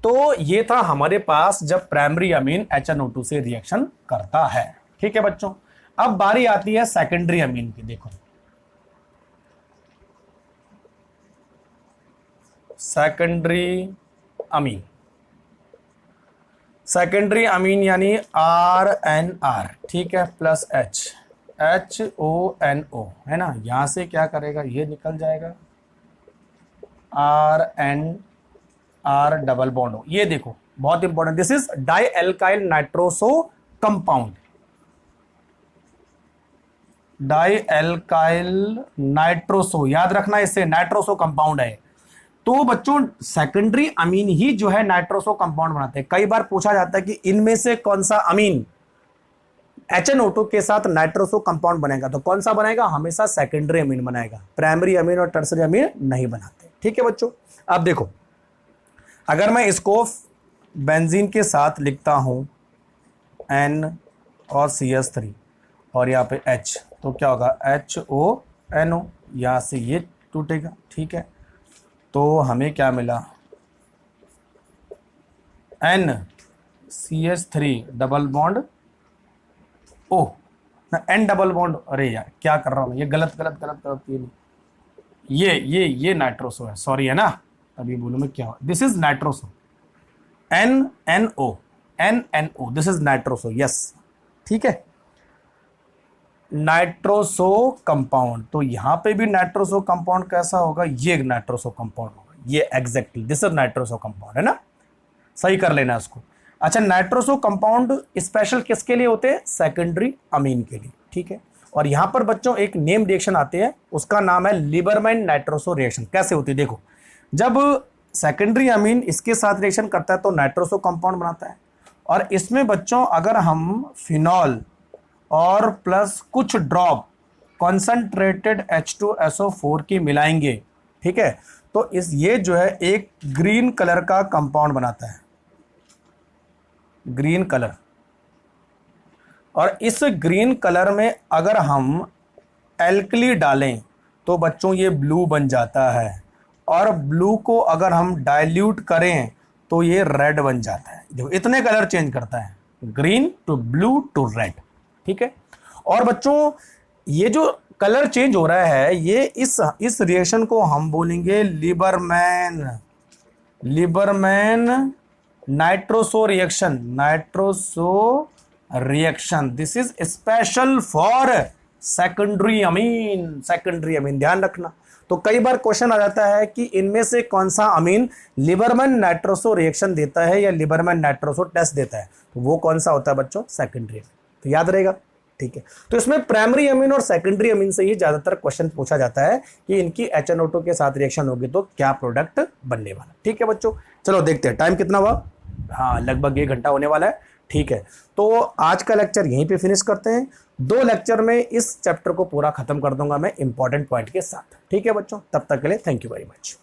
तो ये था हमारे पास जब प्राइमरी अमीन HNO2 से रिएक्शन करता है, ठीक है बच्चों। अब बारी आती है सेकेंडरी अमीन की। देखो सेकेंडरी अमीन, सेकेंडरी अमीन यानी RNR, ठीक है, प्लस HONO, है ना। यहां से क्या करेगा? ये निकल जाएगा, RNR डबल बॉन्ड हो। ये देखो बहुत important, this is dialkyl nitroso compound, dialkyl nitroso, याद रखना, इससे नाइट्रोसो कंपाउंड है। तो बच्चों सेकेंडरी अमीन ही जो है नाइट्रोसो कंपाउंड बनाते हैं। कई बार पूछा जाता है कि इनमें से कौन सा अमीन HNO2 के साथ नाइट्रोसो कंपाउंड बनेगा, तो कौन सा बनेगा? हमेशा सेकेंडरी अमीन बनाएगा, प्राइमरी अमीन और टर्सरी अमीन नहीं बनाते, ठीक है बच्चों। अब देखो, अगर मैं इसको बेंजीन के साथ लिखता हूं N और CH3 और यहाँ पे H, तो क्या होगा? HONO, यहां से ये टूटेगा, ठीक है। तो हमें क्या मिला? NCH3 double bond O, N double bond, अरे यार क्या कर रहा हूं ये, गलत गलत गलत गलत, ये नाइट्रोसो है, सॉरी, है ना। अभी बोलूं मैं क्या, this is nitroso, NNO, this is nitroso, yes, ठीक है, नाइट्रोसो कंपाउंड। तो यहां पे भी नाइट्रोसो कंपाउंड कैसा होगा? ये नाइट्रोसो कंपाउंड होगा, ये exactly this is nitroso compound, है ना, सही कर लेना इसको। अच्छा, नाइट्रोसो कंपाउंड स्पेशल किसके लिए होते हैं? सेकेंडरी अमीन के लिए, ठीक है। और यहां पर बच्चों एक नेम रिएक्शन आती है, उसका नाम है लिबरमैन नाइट्रोसो रिएक्शन। कैसे होती है? देखो, जब सेकेंडरी अमीन इसके साथ रिएक्शन करता है तो नाइट्रोसो कंपाउंड बनाता है, और इसमें बच्चों अगर हम फिनॉल और प्लस कुछ ड्रॉप कॉन्सेंट्रेटेड H2SO4 की मिलाएंगे, ठीक है, तो ये जो है एक ग्रीन कलर का कंपाउंड बनाता है, ग्रीन कलर। और इस ग्रीन कलर में अगर हम एल्कली डालें तो बच्चों ये ब्लू बन जाता है, और ब्लू को अगर हम डाइल्यूट करें तो ये रेड बन जाता है। देखो इतने कलर चेंज करता है, green to blue to red, ठीक है। और बच्चों ये जो कलर चेंज हो रहा है, ये इस रिएक्शन को हम बोलेंगे Liebermann nitroso reaction, this is special for secondary amine, ध्यान रखना। तो कई बार क्वेश्चन आ जाता है कि इनमें से कौन सा अमीन लिबरमैन नाइट्रोसो रिएक्शन देता है या लिबरमैन नाइट्रोसो टेस्ट देता है, तो वो कौन सा होता है बच्चों? सेकेंडरी अमीन, तो याद रहेगा, ठीक है। तो इसमें प्राइमरी अमीन और सेकेंडरी अमीन से ही ज्यादातर क्वेश्चन पूछा जाता है कि इनकी HNO2 के साथ रिएक्शन होगी तो क्या प्रोडक्ट बनने वाला, ठीक है बच्चों। चलो देखते हैं टाइम कितना हुआ, हाँ लगभग 1 घंटा होने वाला है, ठीक है। तो आज का लेक्चर यहीं पे फिनिश करते हैं, 2 लेक्चर में इस चैप्टर को पूरा खत्म कर दूंगा मैं इंपॉर्टेंट पॉइंट के साथ, ठीक है बच्चों। तब तक के लिए थैंक यू वेरी मच।